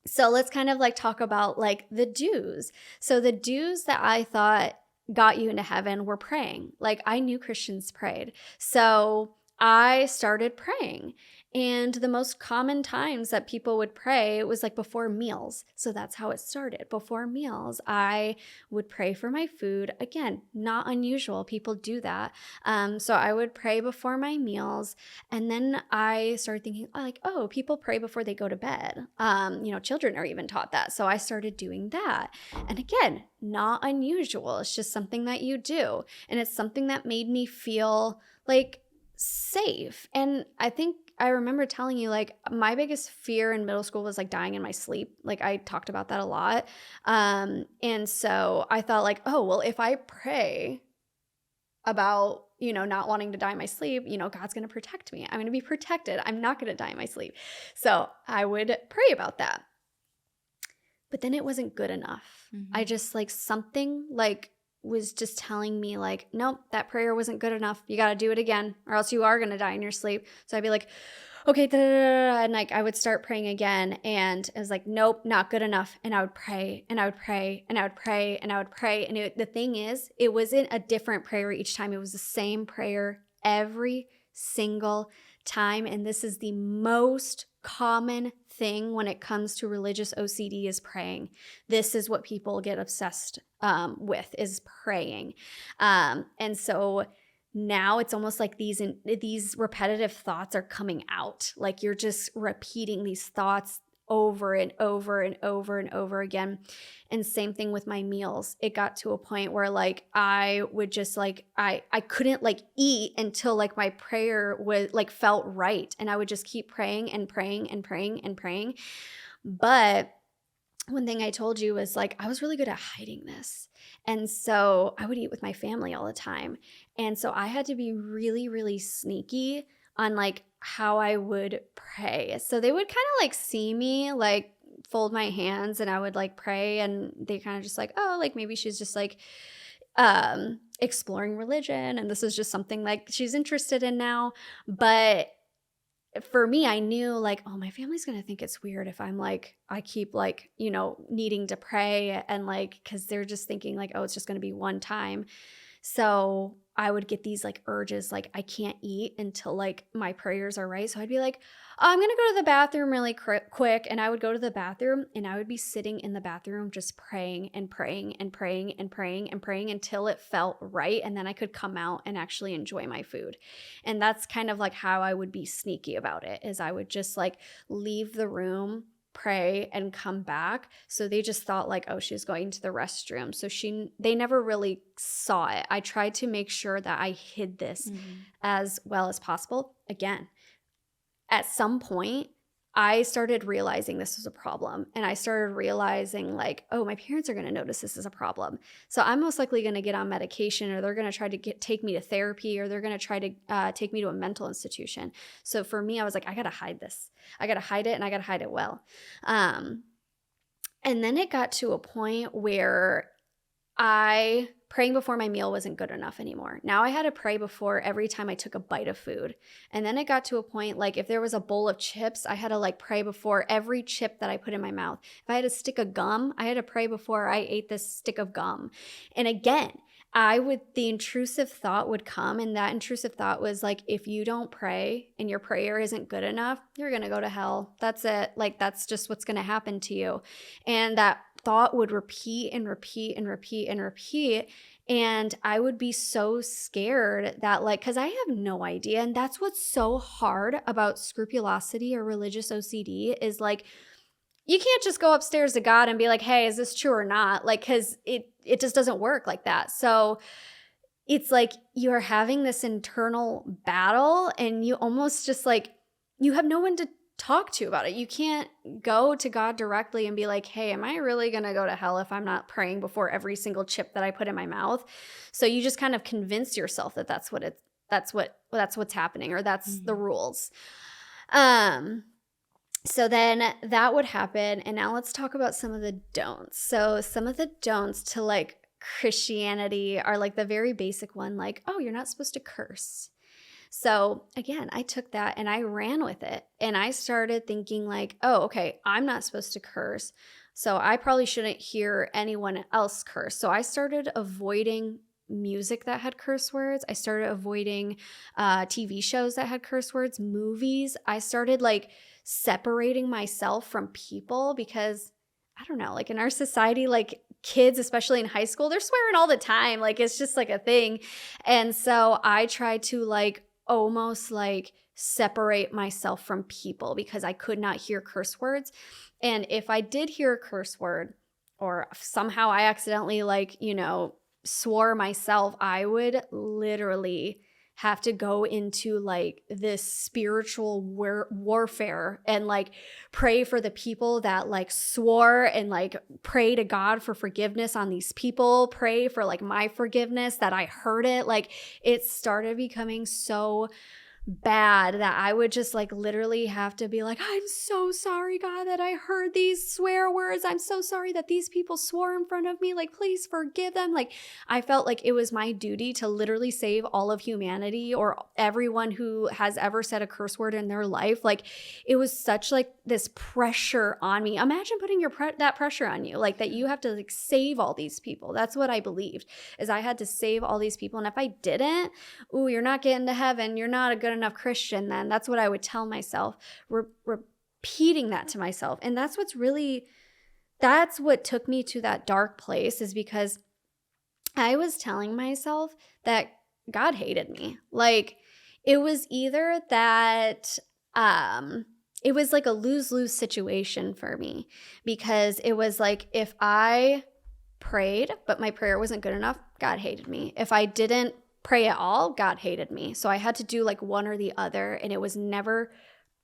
So let's kind of like talk about like the do's. So the do's that I thought got you into heaven were praying. Like I knew Christians prayed. So I started praying. And the most common times that people would pray was like before meals. So that's how it started. Before meals, I would pray for my food. Again, not unusual. People do that. So I would pray before my meals. And then I started thinking like, oh, people pray before they go to bed. Children are even taught that. So I started doing that. And again, not unusual. It's just something that you do. And it's something that made me feel like safe. And I think I remember telling you like my biggest fear in middle school was like dying in my sleep. Like I talked about that a lot. And so I thought like, oh, well, if I pray about, not wanting to die in my sleep, God's going to protect me. I'm going to be protected. I'm not going to die in my sleep. So I would pray about that. But then it wasn't good enough. I just like something like was just telling me like, nope, that prayer wasn't good enough. You got to do it again or else you are going to die in your sleep. So I'd be like, okay, and like I would start praying again, and it was like, nope, not good enough. And I would pray and I would pray and I would pray and I would pray. And the thing is, it wasn't a different prayer each time. It was the same prayer every single time. And this is the most common thing when it comes to religious OCD is praying. This is what people get obsessed with, is praying. And so now it's almost like these repetitive thoughts are coming out. Like you're just repeating these thoughts over and over and over and over again. And same thing with my meals. It got to a point where like I would just like I couldn't like eat until like my prayer was like felt right. And I would just keep praying and praying and praying and praying. But one thing I told you was like I was really good at hiding this. And so I would eat with my family all the time. And so I had to be really, really sneaky on like how I would pray. So they would kind of like see me like fold my hands and I would like pray and they kind of just like, oh, like maybe she's just like exploring religion and this is just something like she's interested in now. But for me, I knew like, oh, my family's going to think it's weird if I'm like, I keep like, needing to pray and like, cause they're just thinking like, oh, it's just going to be one time. So I would get these like urges, like I can't eat until like my prayers are right. So I'd be like, oh, I'm going to go to the bathroom really quick. And I would go to the bathroom and I would be sitting in the bathroom just praying and praying and praying and praying and praying until it felt right. And then I could come out and actually enjoy my food. And that's kind of like how I would be sneaky about it is I would just like leave the room, pray and come back. So they just thought like, oh, she's going to the restroom. So they never really saw it. I tried to make sure that I hid this as well as possible. Again, at some point, I started realizing this was a problem. And I started realizing like, oh, my parents are going to notice this is a problem. So I'm most likely going to get on medication or they're going to try to take me to therapy or they're going to try to take me to a mental institution. So for me, I was like, I got to hide this. I got to hide it and I got to hide it well. And then it got to a point where praying before my meal wasn't good enough anymore. Now I had to pray before every time I took a bite of food. And then it got to a point like if there was a bowl of chips, I had to like pray before every chip that I put in my mouth. If I had a stick of gum, I had to pray before I ate this stick of gum. And again, the intrusive thought would come, and that intrusive thought was like, if you don't pray and your prayer isn't good enough, you're going to go to hell. That's it. Like, that's just what's going to happen to you. And that thought would repeat and repeat and repeat and repeat. And I would be so scared that like, cause I have no idea. And that's what's so hard about scrupulosity or religious OCD is like, you can't just go upstairs to God and be like, hey, is this true or not? Like, cause it just doesn't work like that. So it's like you're having this internal battle and you almost just like, you have no one to talk to about it. You can't go to God directly and be like, hey, am I really going to go to hell if I'm not praying before every single chip that I put in my mouth? So you just kind of convince yourself that that's what's happening or that's the rules. So then that would happen. And now let's talk about some of the don'ts. So some of the don'ts to like Christianity are like the very basic one, like, oh, you're not supposed to curse. So again, I took that and I ran with it and I started thinking like, oh, okay, I'm not supposed to curse. So I probably shouldn't hear anyone else curse. So I started avoiding music that had curse words. I started avoiding TV shows that had curse words, movies. I started like separating myself from people because I don't know, like in our society, like kids, especially in high school, they're swearing all the time. Like it's just like a thing. And so I tried to like almost like separate myself from people because I could not hear curse words. And if I did hear a curse word or somehow I accidentally like, swore myself, I would literally have to go into like this spiritual warfare and like pray for the people that like swore and like pray to God for forgiveness on these people, pray for like my forgiveness that I heard it. Like it started becoming so bad that I would just like literally have to be like, I'm so sorry, God, that I heard these swear words. I'm so sorry that these people swore in front of me. Like, please forgive them. Like, I felt like it was my duty to literally save all of humanity or everyone who has ever said a curse word in their life. Like, it was such like this pressure on me. Imagine putting that pressure on you, like that you have to like save all these people. That's what I believed, is I had to save all these people. And if I didn't, ooh, you're not getting to heaven. You're not a good enough Christian then. That's what I would tell myself, repeating that to myself. And that's what took me to that dark place, is because I was telling myself that God hated me. Like it was either that it was like a lose-lose situation for me, because it was like if I prayed but my prayer wasn't good enough, God hated me. If I didn't pray at all, God hated me. So I had to do like one or the other, and it was never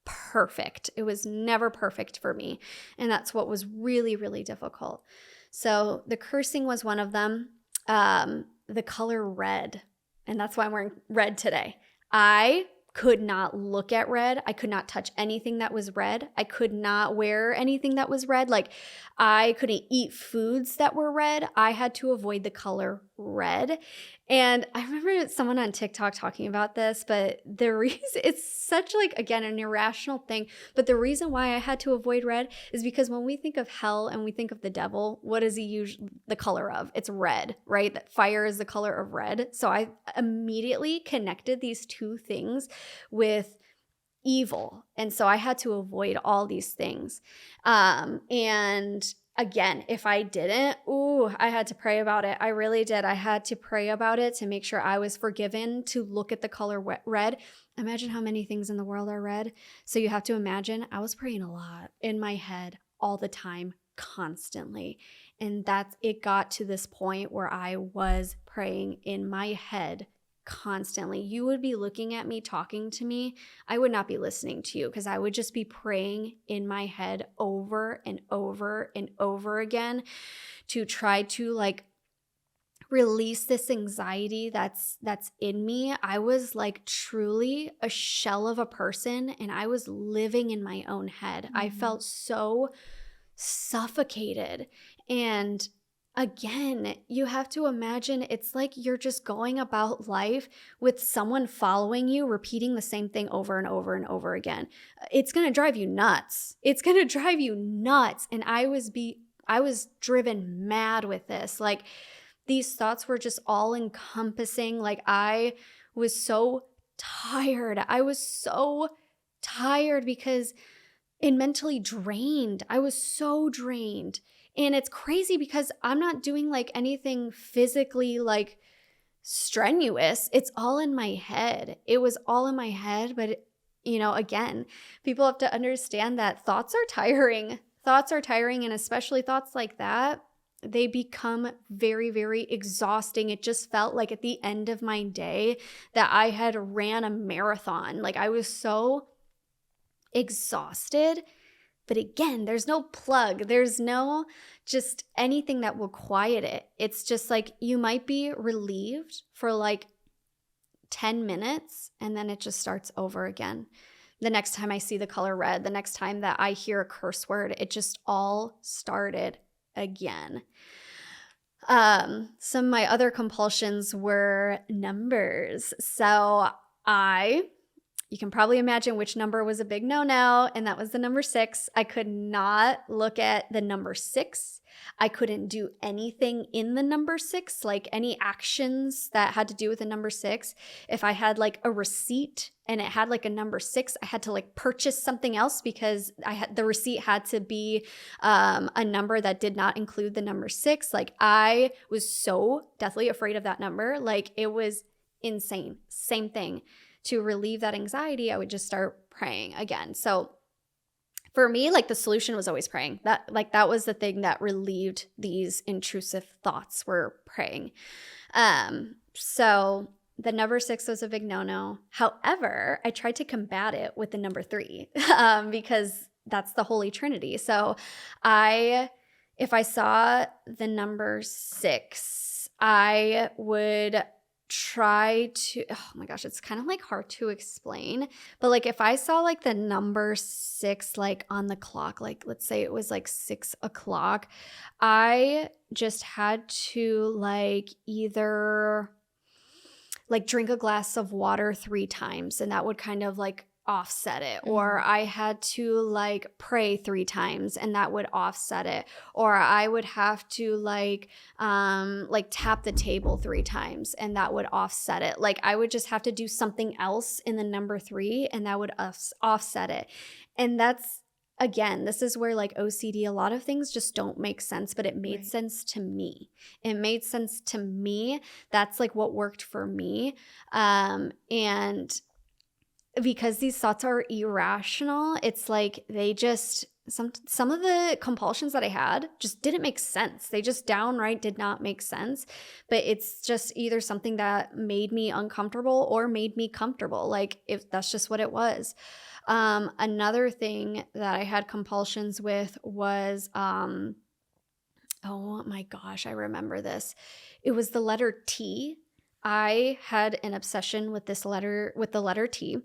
perfect. It was never perfect for me. And that's what was really, really difficult. So the cursing was one of them. The color red. And that's why I'm wearing red today. I could not look at red. I could not touch anything that was red. I could not wear anything that was red. Like, I couldn't eat foods that were red. I had to avoid the color red. And I remember someone on TikTok talking about this, but the reason, it's such like, again, an irrational thing. But the reason why I had to avoid red is because when we think of hell and we think of the devil, what is he usually the color of? It's red, right? That fire is the color of red. So I immediately connected these two things with evil. And so I had to avoid all these things. And again, if I didn't, I had to pray about it. I really did. I had to pray about it to make sure I was forgiven, to look at the color red. Imagine how many things in the world are red. So you have to imagine I was praying a lot in my head all the time, constantly. And it got to this point where I was praying in my head constantly. You would be looking at me, talking to me. I would not be listening to you, because I would just be praying in my head over and over and over again to try to like release this anxiety that's in me. I was like truly a shell of a person, and I was living in my own head. I felt so suffocated. And again, you have to imagine it's like you're just going about life with someone following you, repeating the same thing over and over and over again. It's going to drive you nuts. It's going to drive you nuts. And I was driven mad with this. Like, these thoughts were just all encompassing. Like, I was so tired. I was so tired because and mentally drained. I was so drained. And it's crazy because I'm not doing like anything physically like strenuous. It's all in my head. It was all in my head. But, again, people have to understand that thoughts are tiring. Thoughts are tiring. And especially thoughts like that, they become very, very exhausting. It just felt like at the end of my day that I had ran a marathon. Like, I was so exhausted. But again, there's no plug. There's no just anything that will quiet it. It's just like you might be relieved for like 10 minutes, and then it just starts over again. The next time I see the color red, the next time that I hear a curse word, it just all started again. Some of my other compulsions were numbers. So you can probably imagine which number was a big no-no, and that was the number 6. I could not look at the number 6. I couldn't do anything in the number 6, like any actions that had to do with the number 6. If I had like a receipt and it had like a number 6, I had to like purchase something else because the receipt had to be a number that did not include the number 6. Like, I was so deathly afraid of that number. Like, it was insane. Same thing. To relieve that anxiety, I would just start praying again. So for me, like, the solution was always praying. That was the thing that relieved these intrusive thoughts, were praying. So the number 6 was a big no-no. However, I tried to combat it with the number 3 because that's the Holy Trinity. So if I saw the number 6, I would try to, oh my gosh, it's kind of like hard to explain, but like if I saw like the number 6 like on the clock, like let's say it was like 6 o'clock, I just had to like either like drink a glass of water 3 times, and that would kind of like offset it. Or I had to like pray 3 times, and that would offset it. Or I would have to like tap the table 3 times, and that would offset it. Like, I would just have to do something else in the number 3, and that would offset it. And that's, again, this is where like OCD, a lot of things just don't make sense, but it made sense to me. It made sense to me. That's like what worked for me. And because these thoughts are irrational, it's like they just some of the compulsions that I had just didn't make sense. They just downright did not make sense. But it's just either something that made me uncomfortable or made me comfortable. Like, if that's just what it was. Another thing that I had compulsions with was oh my gosh, I remember this. It was the letter T. I had an obsession with the letter T,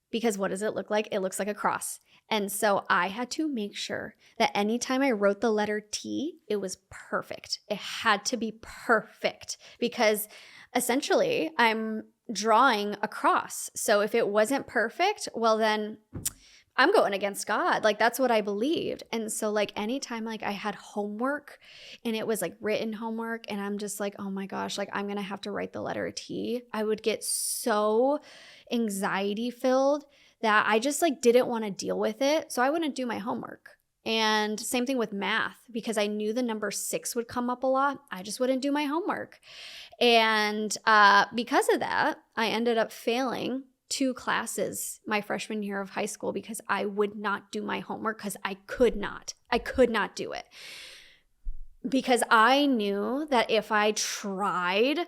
because what does it look like? It looks like a cross. And so I had to make sure that anytime I wrote the letter T, it was perfect. It had to be perfect, because essentially I'm drawing a cross. So if it wasn't perfect, well, then I'm going against God. Like, that's what I believed. And so, like, anytime like I had homework and it was like written homework and I'm just like, oh my gosh, like I'm going to have to write the letter T, I would get so anxiety filled that I just like didn't want to deal with it. So I wouldn't do my homework. And same thing with math, because I knew the number 6 would come up a lot. I just wouldn't do my homework. And because of that, I ended up failing 2 classes my freshman year of high school because I would not do my homework, because I could not do it, because I knew that if I tried,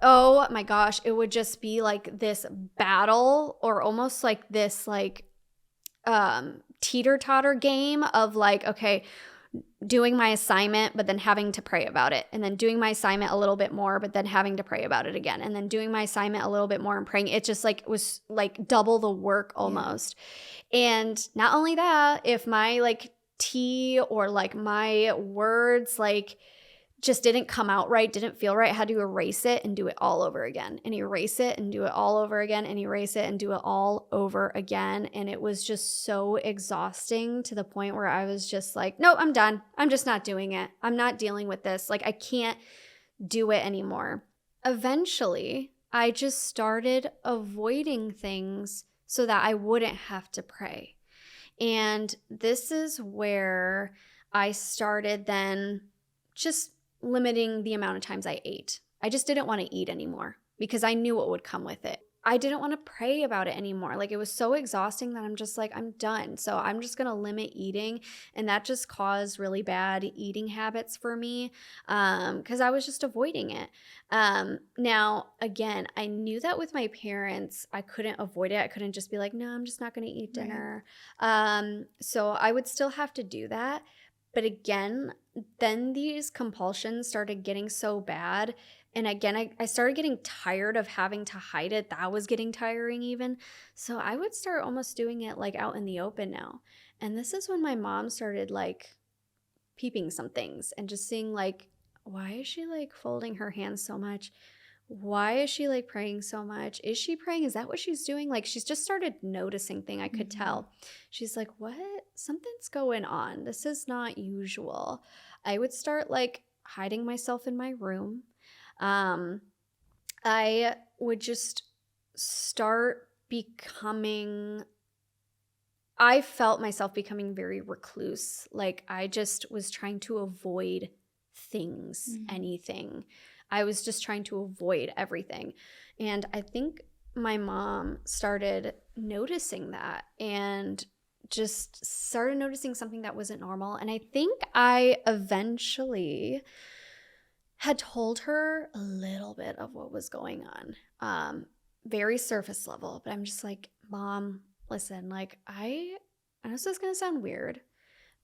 oh my gosh, it would just be like this battle, or almost like this like teeter-totter game of like, okay, doing my assignment, but then having to pray about it, and then doing my assignment a little bit more, but then having to pray about it again, and then doing my assignment a little bit more and praying. It just like was like double the work almost. Yeah. And not only that, if my like T or like my words like just didn't come out right, didn't feel right, I had to erase it and do it all over again, and erase it and do it all over again, and erase it and do it all over again. And it was just so exhausting, to the point where I was just like, no, I'm done. I'm just not doing it. I'm not dealing with this. Like, I can't do it anymore. Eventually, I just started avoiding things so that I wouldn't have to pray. And this is where I started then just limiting the amount of times I ate. I just didn't want to eat anymore because I knew what would come with it. I didn't want to pray about it anymore. Like, it was so exhausting that I'm just like, I'm done. So I'm just going to limit eating. And that just caused really bad eating habits for me, because I was just avoiding it. Now, again, I knew that with my parents, I couldn't avoid it. I couldn't just be like, no, I'm just not going to eat dinner. Right. So I would still have to do that. But again, then these compulsions started getting so bad. And again, I started getting tired of having to hide it. That was getting tiring even. So I would start almost doing it like out in the open now. And this is when my mom started like peeping some things and just seeing like, why is she like folding her hands so much? Why is she like praying so much? Is she praying? Is that what she's doing? Like, she's just started noticing things. I could tell. She's like, what? Something's going on. This is not usual. I would start like hiding myself in my room. I would just start I felt myself becoming very recluse. Like, I just was trying to avoid things, anything. I was just trying to avoid everything. And I think my mom started noticing that and just started noticing something that wasn't normal. And I think I eventually had told her a little bit of what was going on, very surface level. But I'm just like, Mom, listen, like, I know this is going to sound weird,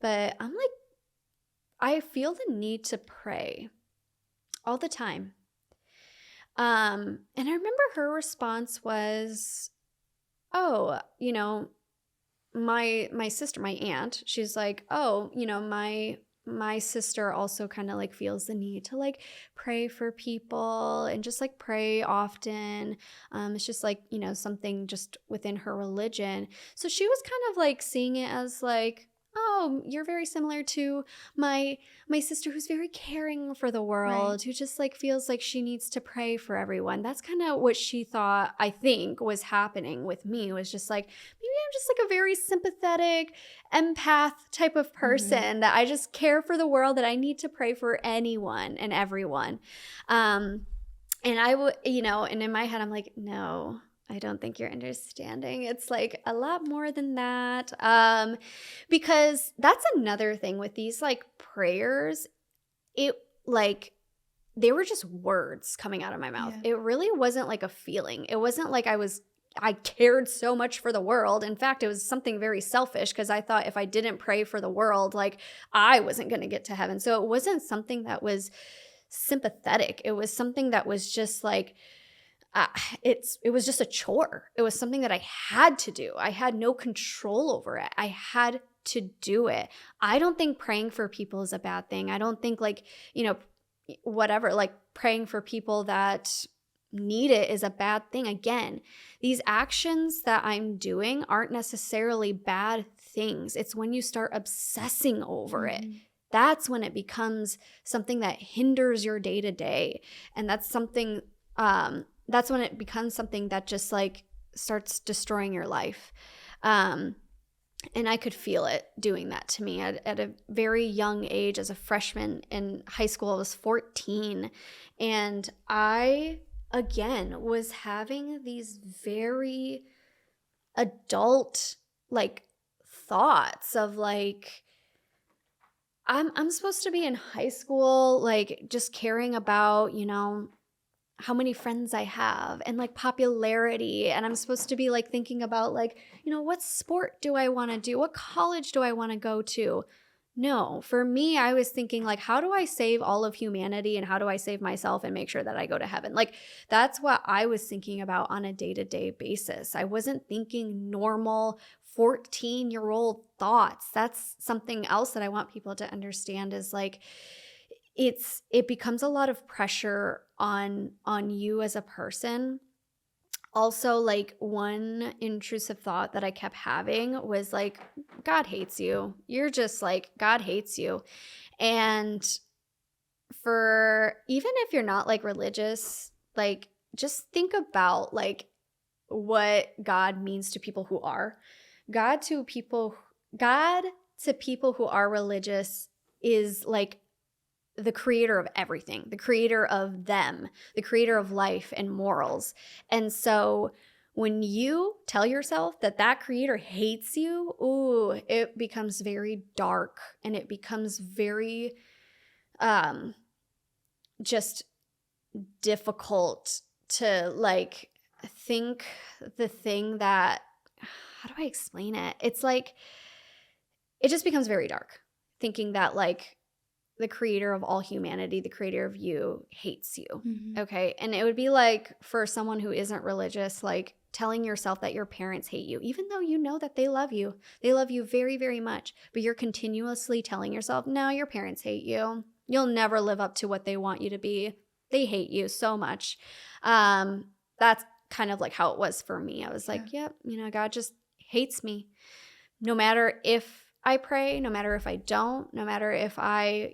but I'm like, I feel the need to pray all the time. And I remember her response was, oh, my sister, my aunt, she's like, oh, my sister also kind of like feels the need to like pray for people and just like pray often. It's just like, something just within her religion. So she was kind of like seeing it as like, oh, you're very similar to my sister who's very caring for the world, right, who just like feels like she needs to pray for everyone. That's kind of what she thought, I think, was happening with me, was just like, maybe I'm just like a very sympathetic empath type of person, that I just care for the world, that I need to pray for anyone and everyone. And I would, and in my head, I'm like, no, I don't think you're understanding. It's like a lot more than that. Because that's another thing with these like prayers. It like they were just words coming out of my mouth. Yeah. It really wasn't like a feeling. It wasn't like I cared so much for the world. In fact, it was something very selfish because I thought if I didn't pray for the world, like I wasn't going to get to heaven. So it wasn't something that was sympathetic. It was something that was just like uh, it was just a chore. It was something that I had to do. I had no control over it. I had to do it. I don't think praying for people is a bad thing. I don't think like, whatever, like praying for people that need it is a bad thing. Again, these actions that I'm doing aren't necessarily bad things. It's when you start obsessing over it. That's when it becomes something that hinders your day to day. And that's when it becomes something that just like starts destroying your life. And I could feel it doing that to me at a very young age. As a freshman in high school, I was 14. And I, again, was having these very adult like thoughts of like, I'm supposed to be in high school, like just caring about, how many friends I have and like popularity. And I'm supposed to be like thinking about like, what sport do I want to do? What college do I want to go to? No, for me, I was thinking like, how do I save all of humanity and how do I save myself and make sure that I go to heaven? Like that's what I was thinking about on a day-to-day basis. I wasn't thinking normal 14-year-old thoughts. That's something else that I want people to understand is like, it becomes a lot of pressure on you as a person. Also, like one intrusive thought that I kept having was like, God hates you. You're just like, God hates you. And for even if you're not like religious, like just think about like what God means to people who are. God to people who are religious is like the creator of everything, the creator of them, the creator of life and morals. And so when you tell yourself that creator hates you, ooh, it becomes very dark and it becomes very just difficult to like think the thing that, how do I explain it? It's like, it just becomes very dark thinking that like the creator of all humanity, the creator of you hates you. Okay. And it would be like for someone who isn't religious, like telling yourself that your parents hate you, even though you know that they love you very, very much, but you're continuously telling yourself, no, your parents hate you. You'll never live up to what they want you to be. They hate you so much. That's kind of like how it was for me. I was like, yep, God just hates me. No matter if I pray, no matter if I don't, no matter if I,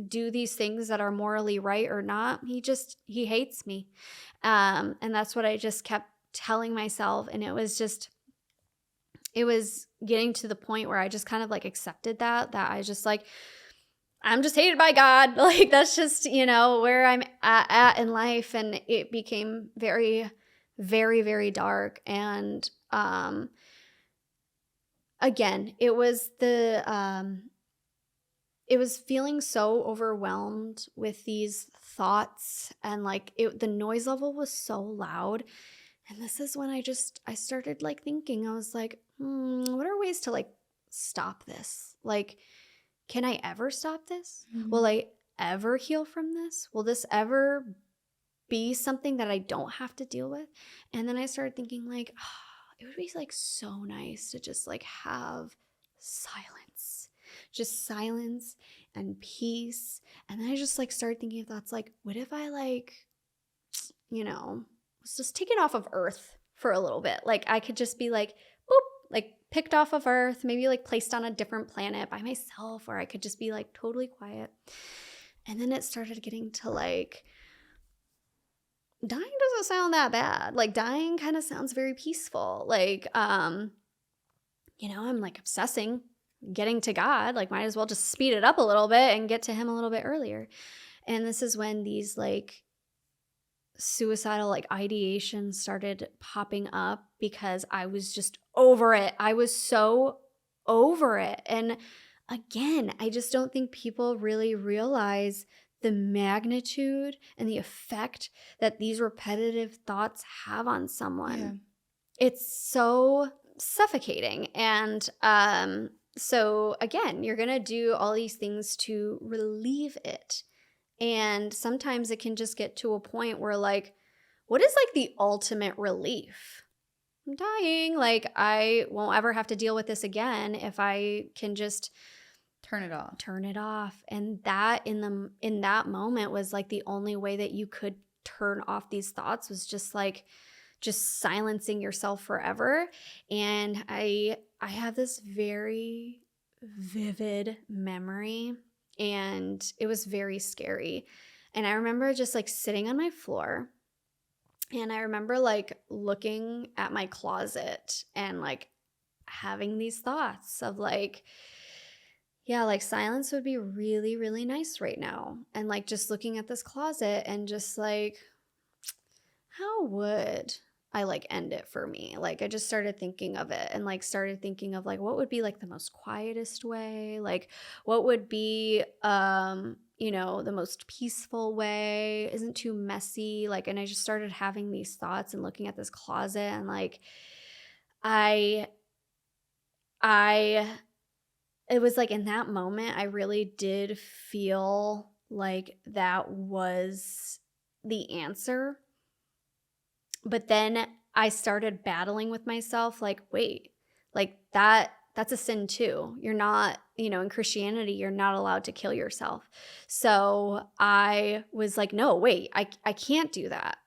do these things that are morally right or not, he hates me. And that's what I just kept telling myself. And it was getting to the point where I just kind of like accepted that I just like, I'm just hated by God. Like that's just, where I'm at in life. And it became very, very, very dark. And, again, it was it was feeling so overwhelmed with these thoughts and like the noise level was so loud. And this is when I started like thinking, I was like, what are ways to like stop this? Like, can I ever stop this? Will I ever heal from this? Will this ever be something that I don't have to deal with? And then I started thinking like, it would be like so nice to just like have silence and peace. And then I just like started thinking of thoughts like, what if I like, was just taken off of Earth for a little bit? Like I could just be like, boop, like picked off of Earth, maybe like placed on a different planet by myself, or I could just be like totally quiet. And then it started getting to like, dying doesn't sound that bad. Like dying kind of sounds very peaceful. Like, I'm like obsessing, getting to God, like might as well just speed it up a little bit and get to him a little bit earlier. And this is when these like suicidal like ideation started popping up because I was just over it. I was so over it. And again, I just don't think people really realize the magnitude and the effect that these repetitive thoughts have on Yeah. someone. It's so suffocating. And so again, you're going to do all these things to relieve it. And sometimes it can just get to a point where like, what is like the ultimate relief? I'm dying. Like I won't ever have to deal with this again if I can just Turn it off. turn it off. And that in that moment was like the only way that you could turn off these thoughts was just silencing yourself forever. And I have this very vivid memory, and it was very scary. And I remember just like sitting on my floor, and I remember like looking at my closet and like having these thoughts of like, yeah, like silence would be really, really nice right now. And like just looking at this closet and just like, how would I like end it for me? Like I just started thinking of it and like started thinking of like what would be like the most quietest way? Like what would be the most peaceful way? Isn't too messy. Like and I just started having these thoughts and looking at this closet and like I I it was like in that moment I really did feel like that was the answer. But then I started battling with myself like, wait, like that's a sin too. You're not, in Christianity, you're not allowed to kill yourself. So I was like, no, wait, I can't do that.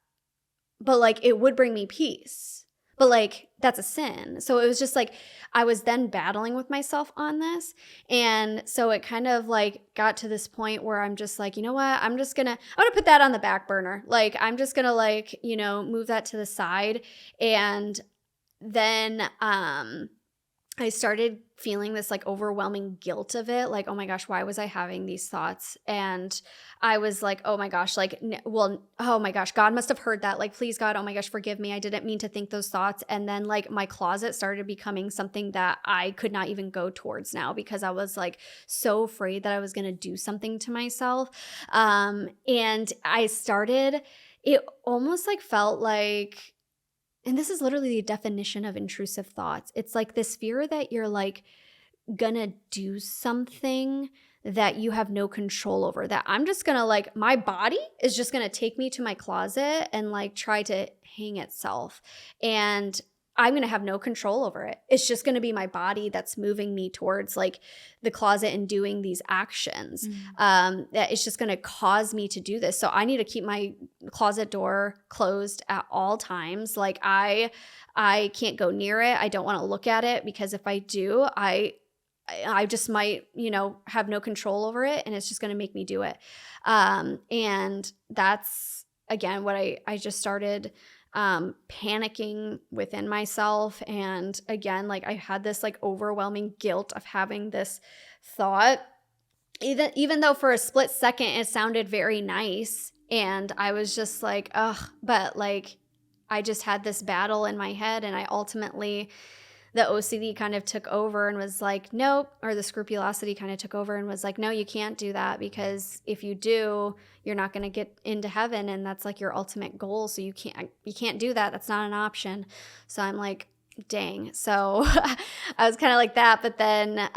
But like it would bring me peace. But like that's a sin. So it was just like I was then battling with myself on this. And so it kind of like got to this point where I'm just like, you know what? I'm gonna put that on the back burner. Like I'm just gonna like, move that to the side. And then I started feeling this like overwhelming guilt of it. Like, oh my gosh, why was I having these thoughts? And I was like, oh my gosh, like, oh my gosh, God must have heard that. Like, please, God, oh my gosh, forgive me. I didn't mean to think those thoughts. And then like my closet started becoming something that I could not even go towards now because I was like so afraid that I was going to do something to myself. And it almost like felt like, and this is literally the definition of intrusive thoughts. It's like this fear that you're like gonna do something that you have no control over, that I'm just gonna like, my body is just gonna take me to my closet and like try to hang itself. And I'm gonna have no control over it. It's just gonna be my body that's moving me towards like the closet and doing these actions. That it's just gonna cause me to do this. So I need to keep my closet door closed at all times. Like I can't go near it. I don't want to look at it because if I do, I just might, have no control over it, and it's just going to make me do it. And that's again what I just started panicking within myself. And again, like I had this like overwhelming guilt of having this thought, even though for a split second it sounded very nice. And I was just like, ugh, but like I just had this battle in my head, and I ultimately, the OCD kind of took over and was like, nope, or the scrupulosity kind of took over and was like, no, you can't do that, because if you do, you're not going to get into heaven, and that's like your ultimate goal. So you can't do that. That's not an option. So I'm like, dang. So I was kind of like that. But then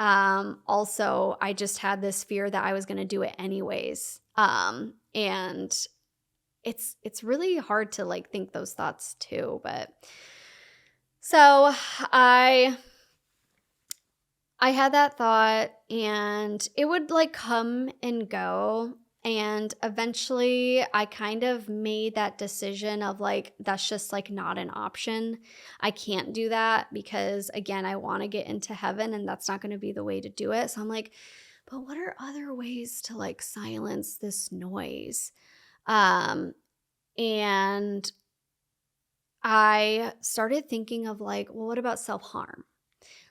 also I just had this fear that I was going to do it anyways. And it's really hard to like think those thoughts too. But so I had that thought, and it would like come and go. And eventually I kind of made that decision of like, that's just like not an option. I can't do that because again, I want to get into heaven, and that's not going to be the way to do it. So I'm like, but what are other ways to like silence this noise? And I started thinking of like, well, what about self-harm?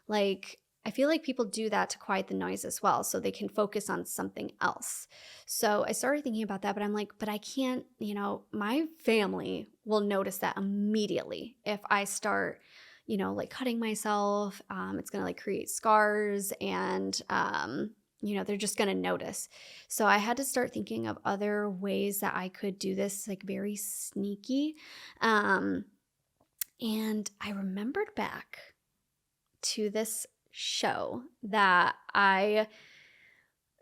Like, I feel like people do that to quiet the noise as well, so they can focus on something else. So I started thinking about that, but I'm like, but I can't, my family will notice that immediately if I start, like cutting myself. It's going to like create scars and, they're just going to notice. So I had to start thinking of other ways that I could do this, like very sneaky. And I remembered back to this show that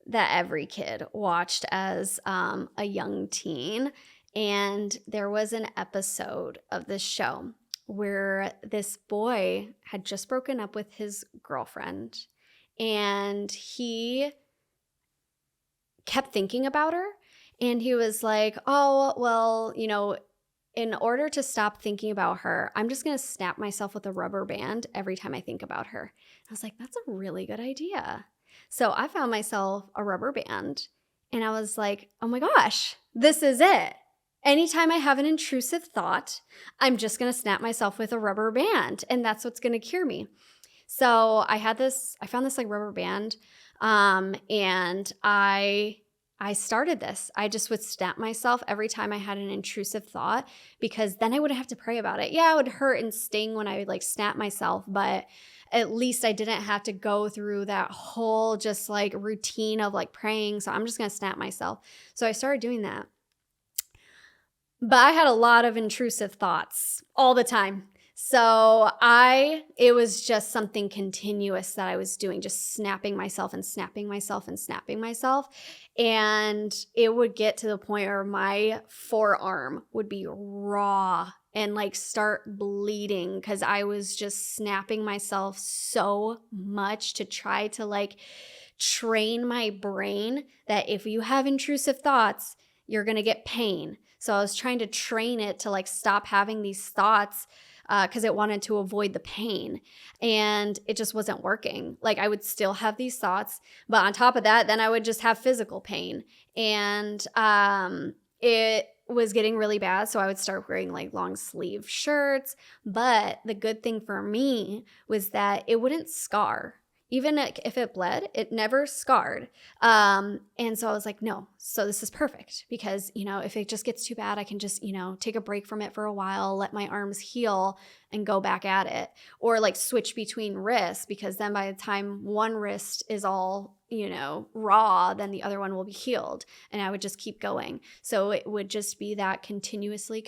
every kid watched as a young teen. And there was an episode of this show where this boy had just broken up with his girlfriend, and he kept thinking about her. And he was like, oh, well, in order to stop thinking about her, I'm just going to snap myself with a rubber band every time I think about her. I was like, that's a really good idea. So I found myself a rubber band, and I was like, oh my gosh, this is it. Anytime I have an intrusive thought, I'm just going to snap myself with a rubber band, and that's what's going to cure me. So I found this like rubber band, and I started this. I just would snap myself every time I had an intrusive thought, because then I wouldn't have to pray about it. Yeah, it would hurt and sting when I would like snap myself, but at least I didn't have to go through that whole just like routine of like praying. So I'm just going to snap myself. So I started doing that. But I had a lot of intrusive thoughts all the time. So it was just something continuous that I was doing, just snapping myself and snapping myself and snapping myself. And it would get to the point where my forearm would be raw and like start bleeding because I was just snapping myself so much to try to like train my brain that if you have intrusive thoughts, you're going to get pain. So I was trying to train it to like stop having these thoughts because it wanted to avoid the pain, and it just wasn't working. Like I would still have these thoughts, but on top of that, then I would just have physical pain, and it was getting really bad. So I would start wearing like long sleeve shirts. But the good thing for me was that it wouldn't scar. Even if it bled, it never scarred. And so I was like, no, so this is perfect because, if it just gets too bad, I can just, take a break from it for a while, let my arms heal and go back at it, or like switch between wrists, because then by the time one wrist is all, raw, then the other one will be healed. And I would just keep going. So it would just be that continuously.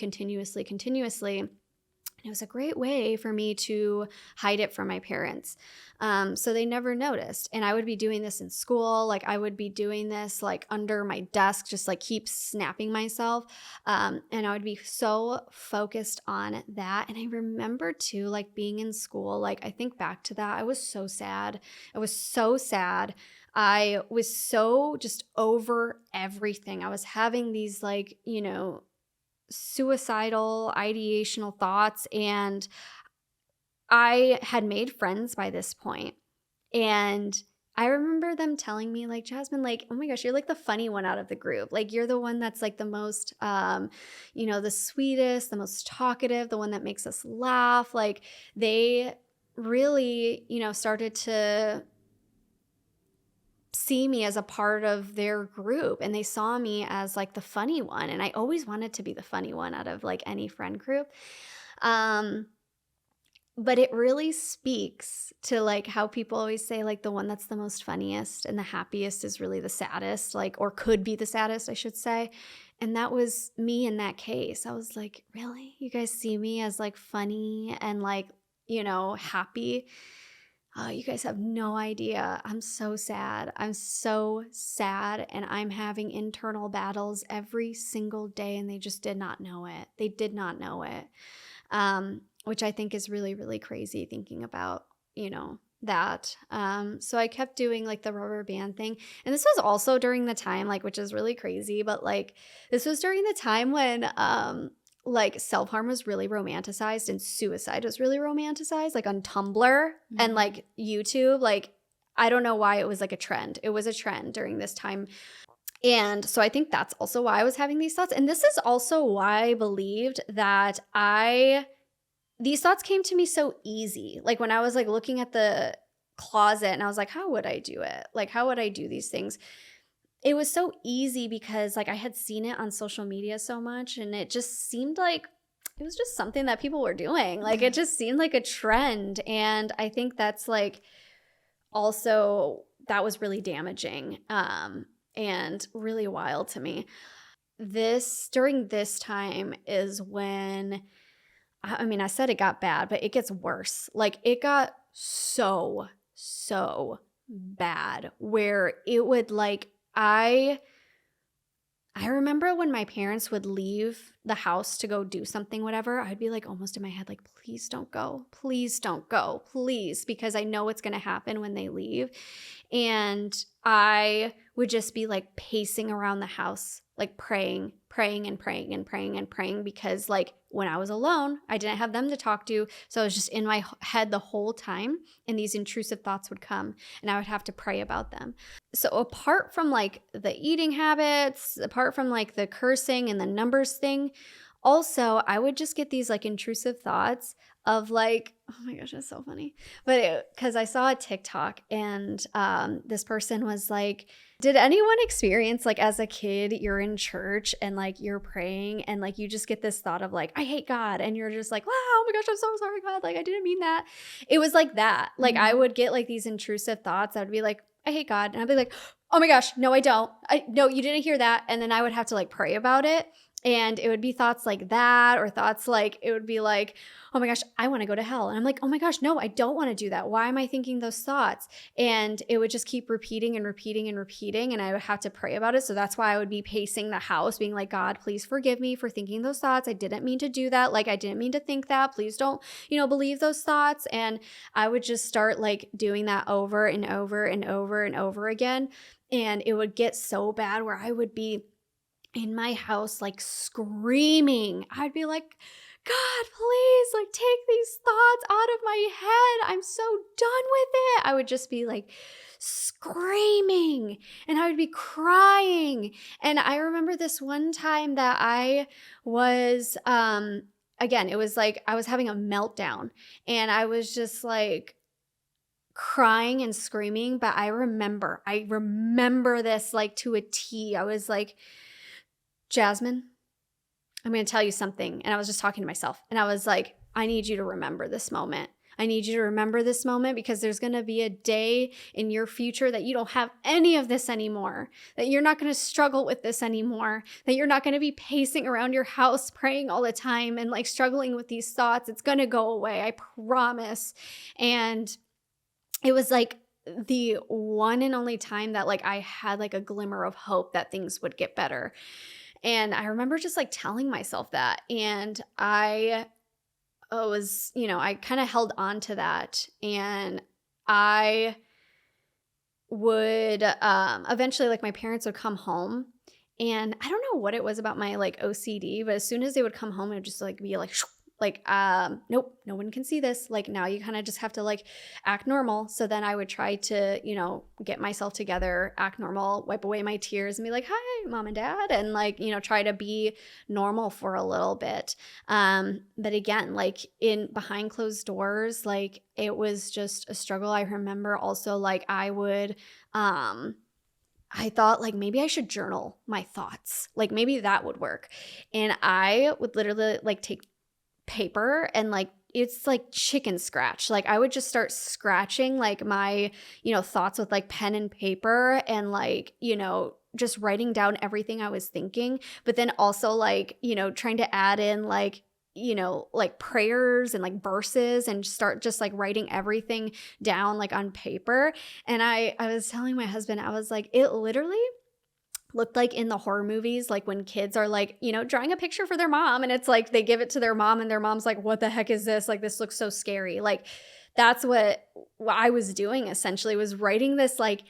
It was a great way for me to hide it from my parents. So they never noticed. And I would be doing this in school. Like I would be doing this like under my desk, just like keep snapping myself. And I would be so focused on that. And I remember too, like being in school, like I think back to that. I was so sad. I was so sad. I was so just over everything. I was having these like, suicidal ideational thoughts, and I had made friends by this point. And I remember them telling me like, Jasmin, like, oh my gosh, you're like the funny one out of the group. Like you're the one that's like the most the sweetest, the most talkative, the one that makes us laugh. Like they really, started to see me as a part of their group, and they saw me as like the funny one, and I always wanted to be the funny one out of like any friend group. But it really speaks to like how people always say like the one that's the most funniest and the happiest is really the saddest, like, or could be the saddest, I should say. And that was me in that case. I was like, really? You guys see me as like funny and like, happy? Oh, you guys have no idea. I'm so sad. I'm so sad. And I'm having internal battles every single day. And they just did not know it. They did not know it. Which I think is really, really crazy thinking about, that. So I kept doing like the rubber band thing. And this was also during the time, like, which is really crazy, but like this was during the time when, like self-harm was really romanticized and suicide was really romanticized, like on Tumblr and like YouTube. Like, I don't know why it was like a trend. It was a trend during this time. And so I think that's also why I was having these thoughts. And this is also why I believed that these thoughts came to me so easy. Like when I was like looking at the closet and I was like, how would I do it? Like, how would I do these things? It was so easy because like I had seen it on social media so much and it just seemed like it was just something that people were doing. Like it just seemed like a trend. And I think that's like also that was really damaging and really wild to me. During this time is when I mean, I said it got bad, but it gets worse. Like it got so bad where it would like I remember when my parents would leave the house to go do something, whatever, I'd be like almost in my head, like, please don't go. Please don't go. Please. Because I know what's going to happen when they leave. And I would just be like pacing around the house, like praying because like when I was alone, I didn't have them to talk to. So I was just in my head the whole time and these intrusive thoughts would come and I would have to pray about them. So apart from like the eating habits, apart from like the cursing and the numbers thing, also I would just get these like intrusive thoughts of like, oh my gosh, that's so funny. But because I saw a TikTok and this person was like, did anyone experience like as a kid, you're in church and like you're praying and like you just get this thought of like, I hate God. And you're just like, wow, oh my gosh, I'm so sorry, God. Like I didn't mean that. It was like that. Like I would get like these intrusive thoughts. I would be like, I hate God. And I'd be like, oh my gosh, no, I don't. No, you didn't hear that. And then I would have to like pray about it. And it would be thoughts like that or thoughts like, it would be like, oh my gosh, I want to go to hell. And I'm like, oh my gosh, no, I don't want to do that. Why am I thinking those thoughts? And it would just keep repeating and repeating and repeating. And I would have to pray about it. So that's why I would be pacing the house being like, God, please forgive me for thinking those thoughts. I didn't mean to do that. Like I didn't mean to think that. Please don't, believe those thoughts. And I would just start like doing that over and over and over and over again. And it would get so bad where I would be in my house, like screaming. I'd be like, God, please, like take these thoughts out of my head. I'm so done with it. I would just be like screaming and I would be crying. And I remember this one time that I was, again, it was like I was having a meltdown and I was just like, crying and screaming, but I remember this like to a T. I was like, Jasmin, I'm going to tell you something. And I was just talking to myself and I was like, I need you to remember this moment. I need you to remember this moment because there's going to be a day in your future that you don't have any of this anymore, that you're not going to struggle with this anymore, that you're not going to be pacing around your house praying all the time and like struggling with these thoughts. It's going to go away. I promise. And it was like the one and only time that like I had like a glimmer of hope that things would get better. And I remember just like telling myself that. And I was, I kind of held on to that. And I would eventually, like my parents would come home. And I don't know what it was about my like OCD, but as soon as they would come home, it would just like be like, nope, no one can see this. Like now you kind of just have to like act normal. So then I would try to, get myself together, act normal, wipe away my tears and be like, hi, mom and dad. And like, try to be normal for a little bit. But again, like in behind closed doors, like it was just a struggle. I remember also like I thought like maybe I should journal my thoughts. Like maybe that would work. And I would literally like take paper and like it's like chicken scratch. Like I would just start scratching like my, thoughts with like pen and paper and like, just writing down everything I was thinking, but then also like, trying to add in like, like prayers and like verses and start just like writing everything down like on paper. And I was telling my husband, I was like, it literally looked like in the horror movies, like when kids are like, drawing a picture for their mom and it's like they give it to their mom and their mom's like, what the heck is this? Like, this looks so scary. Like, that's what I was doing essentially, was writing this like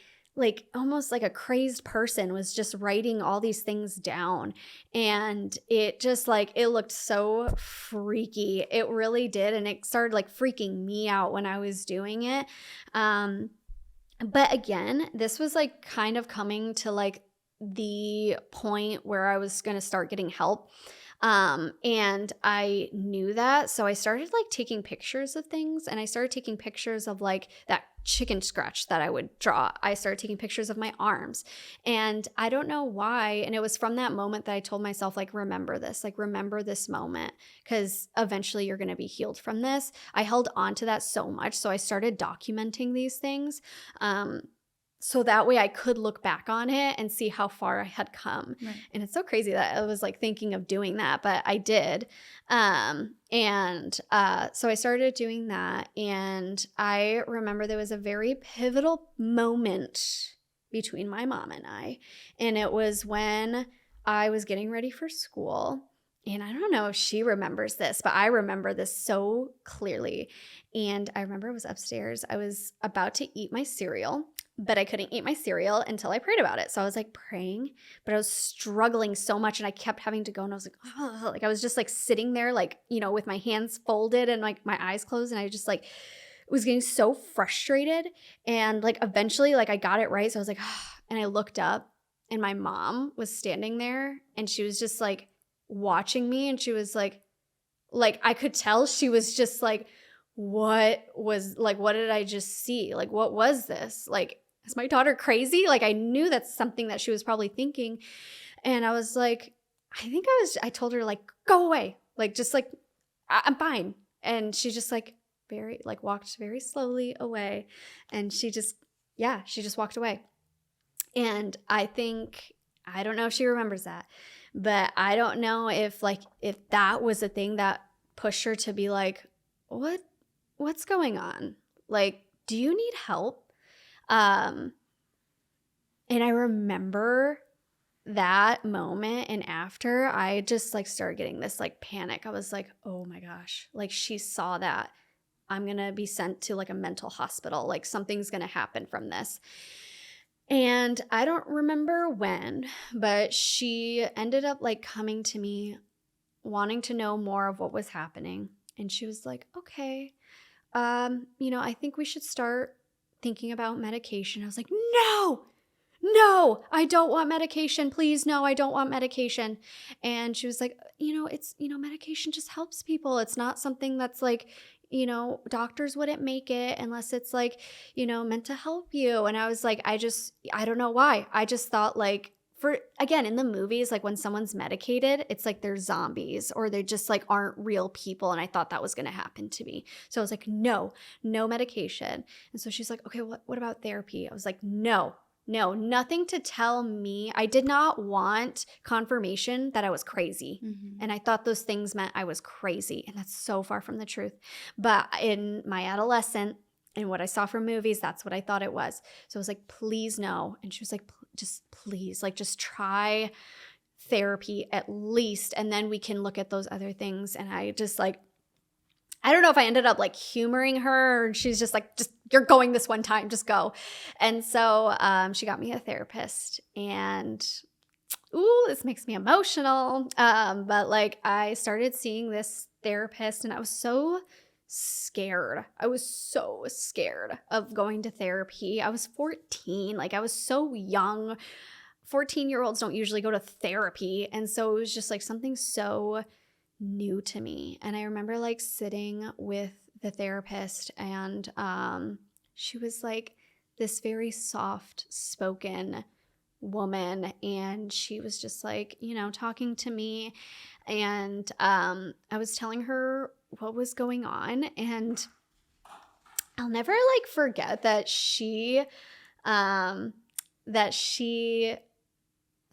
almost like a crazed person was just writing all these things down. And it just like, it looked so freaky. It really did. And it started like freaking me out when I was doing it. But again, this was like kind of coming to like the point where I was going to start getting help. And I knew that. So I started like taking pictures of things, and I started taking pictures of like that chicken scratch that I would draw. I started taking pictures of my arms, and I don't know why. And it was from that moment that I told myself, like, remember this moment, because eventually you're going to be healed from this. I held on to that so much. So I started documenting these things. So that way I could look back on it and see how far I had come. Right. And it's so crazy that I was like thinking of doing that, but I did. So I started doing that. And I remember there was a very pivotal moment between my mom and I. And it was when I was getting ready for school. And I don't know if she remembers this, but I remember this so clearly. And I remember I was upstairs. I was about to eat my cereal, but I couldn't eat my cereal until I prayed about it. So I was like praying, but I was struggling so much, and I kept having to go, and I was like, oh, like I was just like sitting there, like, you know, with my hands folded and like my eyes closed, and I just like was getting so frustrated. And like eventually like I got it right. So I was like, oh, and I looked up, and my mom was standing there, and she was just like watching me, and she was like I could tell she was just like, what did I just see? Like, what was this? Like, is my daughter crazy? Like, I knew that's something that she was probably thinking. And I was like, I told her, like, go away. Like, just like, I'm fine. And she just like walked very slowly away. And she just walked away. And I don't know if she remembers that, but I don't know if that was a thing that pushed her to be like, what's going on? Like, do you need help? And I remember that moment, and after, I just like started getting this like panic. I was like, oh my gosh, like she saw that. I'm going to be sent to like a mental hospital. Like something's going to happen from this. And I don't remember when, but she ended up like coming to me wanting to know more of what was happening. And she was like, okay, I think we should start thinking about medication. I was like, no, I don't want medication. Please, no, I don't want medication. And she was like, medication just helps people. It's not something that's like, doctors wouldn't make it unless it's like, meant to help you. And I was like, I don't know why. I just thought like, again, in the movies, like when someone's medicated, it's like they're zombies or they just like aren't real people. And I thought that was going to happen to me. So I was like, no medication. And so she's like, okay, what about therapy? I was like, no, nothing to tell me. I did not want confirmation that I was crazy. Mm-hmm. And I thought those things meant I was crazy. And that's so far from the truth. But in my adolescence and what I saw from movies, that's what I thought it was. So I was like, please no. And she was like, just please, like just try therapy at least. And then we can look at those other things. And I just like, I don't know if I ended up like humoring her, or she's just like, just you're going this one time, just go. And so she got me a therapist, and this makes me emotional. But like I started seeing this therapist, and I was so scared. I was so scared of going to therapy. I was 14. Like I was so young. 14-year-olds don't usually go to therapy. And so it was just like something so new to me. And I remember like sitting with the therapist, and she was like this very soft spoken woman, and she was just like, talking to me, and I was telling her what was going on, and I'll never like forget that she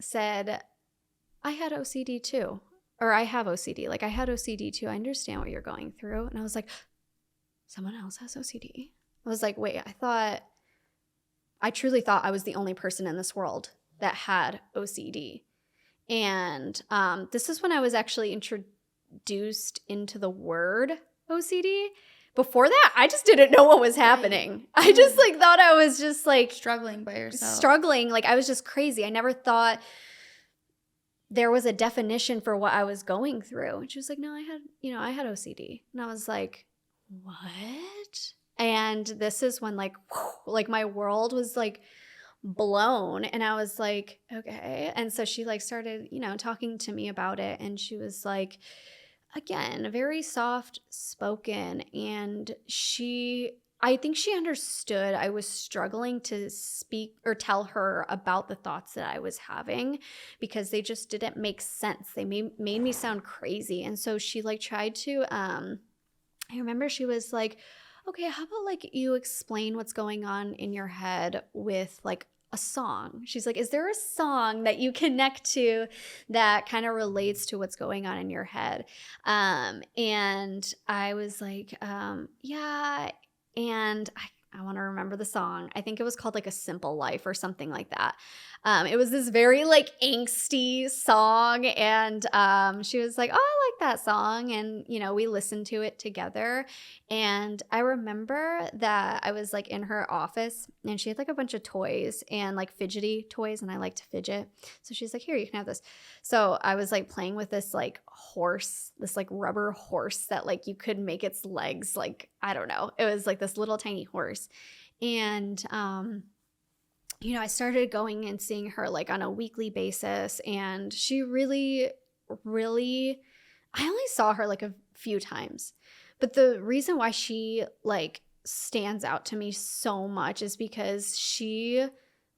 said, I had OCD too. Or I have OCD. Like I had OCD too. I understand what you're going through. And I was like, someone else has OCD? I was like, wait, I truly thought I was the only person in this world that had OCD. And this is when I was actually introduced into the word OCD. Before that, I just didn't know what was happening. Right. I just like thought I was just like struggling by yourself. Like I was just crazy. I never thought there was a definition for what I was going through. And she was like, no, I had OCD. And I was like, what? And this is when like my world was like blown. And I was like, okay. And so she like started, talking to me about it. And she was like, again, very soft spoken. And I think she understood I was struggling to speak or tell her about the thoughts that I was having because they just didn't make sense. They made me sound crazy. And so she like tried to, I remember she was like, okay, how about like you explain what's going on in your head with like a song? She's like, is there a song that you connect to that kind of relates to what's going on in your head? And I was like, yeah. And I want to remember the song. I think it was called like A Simple Life or something like that. It was this very like angsty song. And she was like, oh, I like that song. And, we listened to it together. And I remember that I was like in her office and she had like a bunch of toys and like fidgety toys. And I like to fidget. So she's like, here, you can have this. So I was like playing with this like horse, this like rubber horse that like you could make its legs like, I don't know. It was like this little tiny horse. And, I started going and seeing her like on a weekly basis. And she really, really, I only saw her like a few times. But the reason why she like stands out to me so much is because she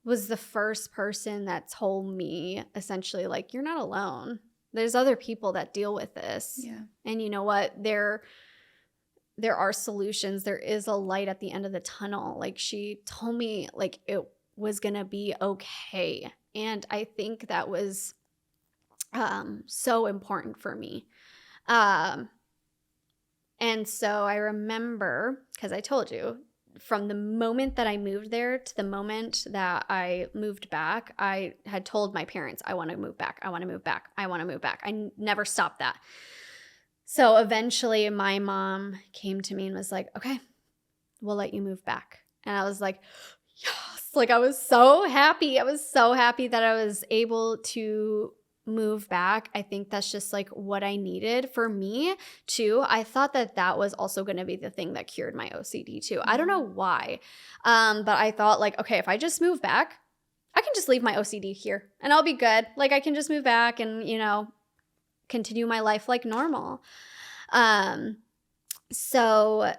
was the first person that told me essentially like, you're not alone. There's other people that deal with this. Yeah. And you know what? There are solutions. There is a light at the end of the tunnel. Like she told me like it was going to be okay. And I think that was so important for me. And so I remember, because I told you, from the moment that I moved there to the moment that I moved back, I had told my parents, I want to move back. I want to move back. I want to move back. I never stopped that. So eventually my mom came to me and was like, okay, we'll let you move back. And I was like, yes, like I was so happy. I was so happy that I was able to move back. I think that's just like what I needed for me too. I thought that was also going to be the thing that cured my OCD too. I don't know why. But I thought like, okay, if I just move back, I can just leave my OCD here and I'll be good. Like I can just move back and, continue my life like normal. So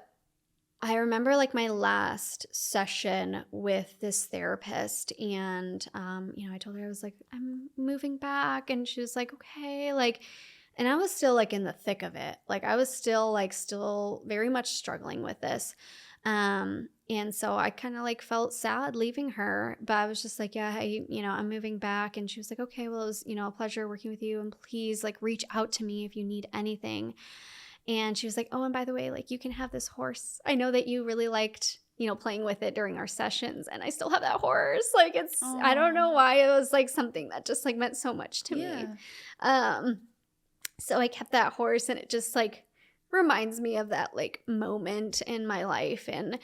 I remember like my last session with this therapist and, I told her I was like, I'm moving back. And she was like, okay, like, and I was still like in the thick of it. Like I was still very much struggling with this. And so I kind of like felt sad leaving her, but I was just like, yeah, I'm moving back. And she was like, okay, well, it was, a pleasure working with you. And please like reach out to me if you need anything. And she was like, oh, and by the way, like you can have this horse. I know that you really liked, playing with it during our sessions. And I still have that horse. Like I don't know why it was like something that just like meant so much to me. So I kept that horse and it just like reminds me of that like moment in my life. And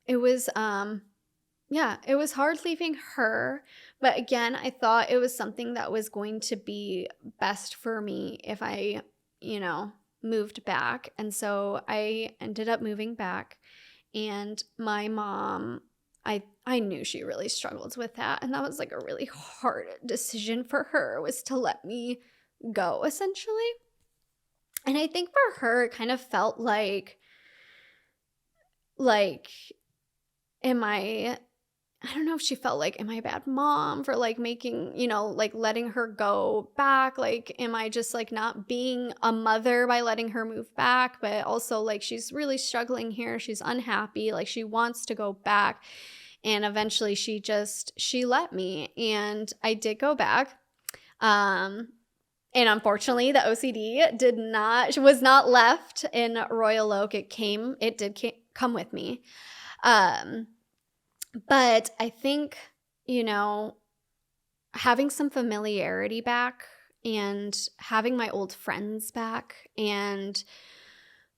it was it was hard leaving her, but again I thought it was something that was going to be best for me if I moved back. And so I ended up moving back. And my mom, I knew she really struggled with that, and that was like a really hard decision for her, was to let me go essentially. And I think for her, it kind of felt like, I don't know if she felt like, am I a bad mom for like making, like letting her go back? Like, am I just like not being a mother by letting her move back? But also like, she's really struggling here. She's unhappy. Like she wants to go back. And eventually she let me, and I did go back. And unfortunately, the OCD was not left in Royal Oak. It did come with me. But I think, having some familiarity back and having my old friends back and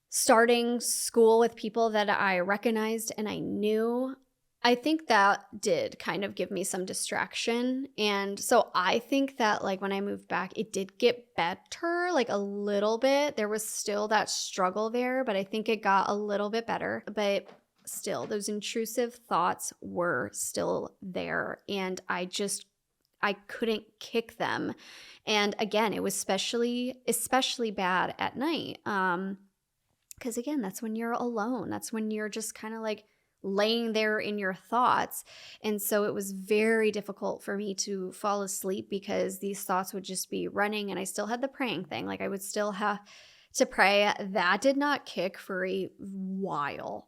starting school with people that I recognized and I knew, I think that did kind of give me some distraction. And so I think that like when I moved back, it did get better, like a little bit. There was still that struggle there, but I think it got a little bit better. But still. Those intrusive thoughts were still there. And I couldn't kick them. And again, it was especially bad at night. Because again, that's when you're alone. That's when you're just kind of like laying there in your thoughts. And so it was very difficult for me to fall asleep because these thoughts would just be running, and I still had the praying thing. Like I would still have to pray. That did not kick for a while.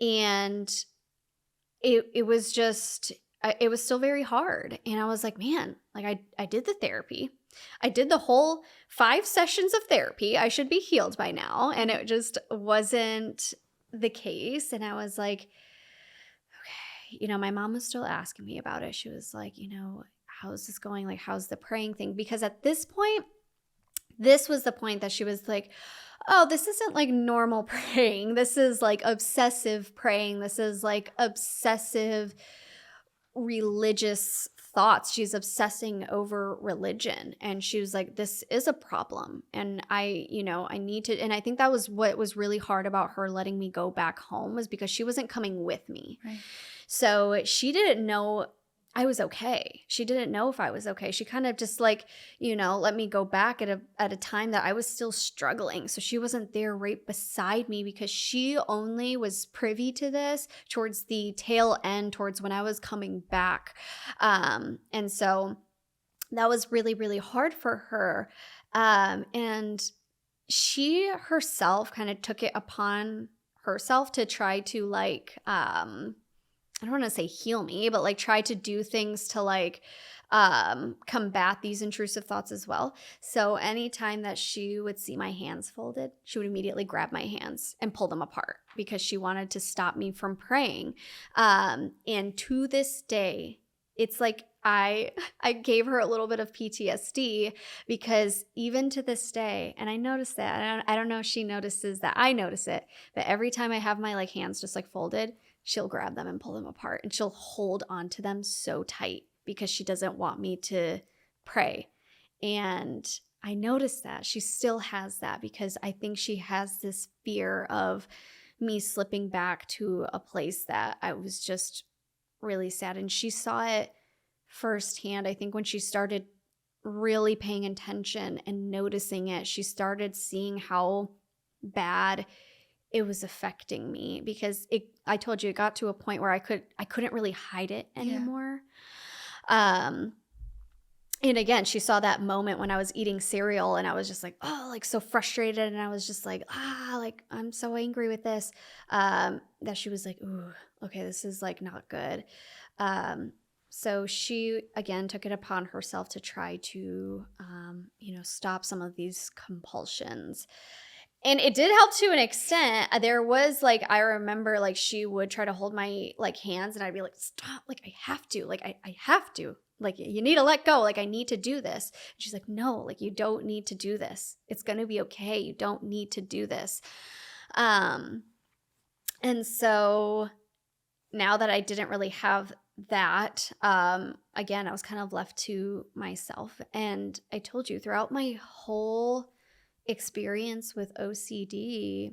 And it was just it was still very hard. And I was like, man, like I did the therapy. I did the whole 5 sessions of therapy. I should be healed by now. And it just wasn't the case. And I was like, okay, my mom was still asking me about it. She was like, how's this going? Like, how's the praying thing? Because at this point, this was the point that she was like, oh, this isn't like normal praying. This is like obsessive praying. This is like obsessive religious thoughts. She's obsessing over religion. And she was like, this is a problem. And I need to, and I think that was what was really hard about her letting me go back home, was because she wasn't coming with me. Right. So she didn't know I was okay. She didn't know if I was okay. She kind of just like, let me go back at a time that I was still struggling. So she wasn't there right beside me, because she only was privy to this towards the tail end, towards when I was coming back. And so that was really, really hard for her. And she herself kind of took it upon herself to try to like, I don't want to say heal me, but like try to do things to like combat these intrusive thoughts as well. So anytime that she would see my hands folded, she would immediately grab my hands and pull them apart, because she wanted to stop me from praying. And to this day, it's like I gave her a little bit of PTSD, because even to this day, and I noticed that, I don't know if she notices that I notice it, but every time I have my like hands just like folded, she'll grab them and pull them apart, and she'll hold on to them so tight because she doesn't want me to pray. And I noticed that she still has that, because I think she has this fear of me slipping back to a place that I was just really sad. And she saw it firsthand. I think when she started really paying attention and noticing it, she started seeing how bad it was affecting me, because I told you, it got to a point where I couldn't really hide it anymore. And again, she saw that moment when I was eating cereal, and I was just like, oh, like so frustrated. And I was just like, like I'm so angry with this, that she was like, ooh, okay, this is like not good. So she again took it upon herself to try to, stop some of these compulsions. And it did help to an extent. There was like, I remember like she would try to hold my like hands, and I'd be like, stop, like I have to, like I have to, like you need to let go, like I need to do this. And she's like, no, like you don't need to do this. It's going to be okay. You don't need to do this. And so now that I didn't really have that, again, I was kind of left to myself. And I told you, throughout my whole experience with OCD,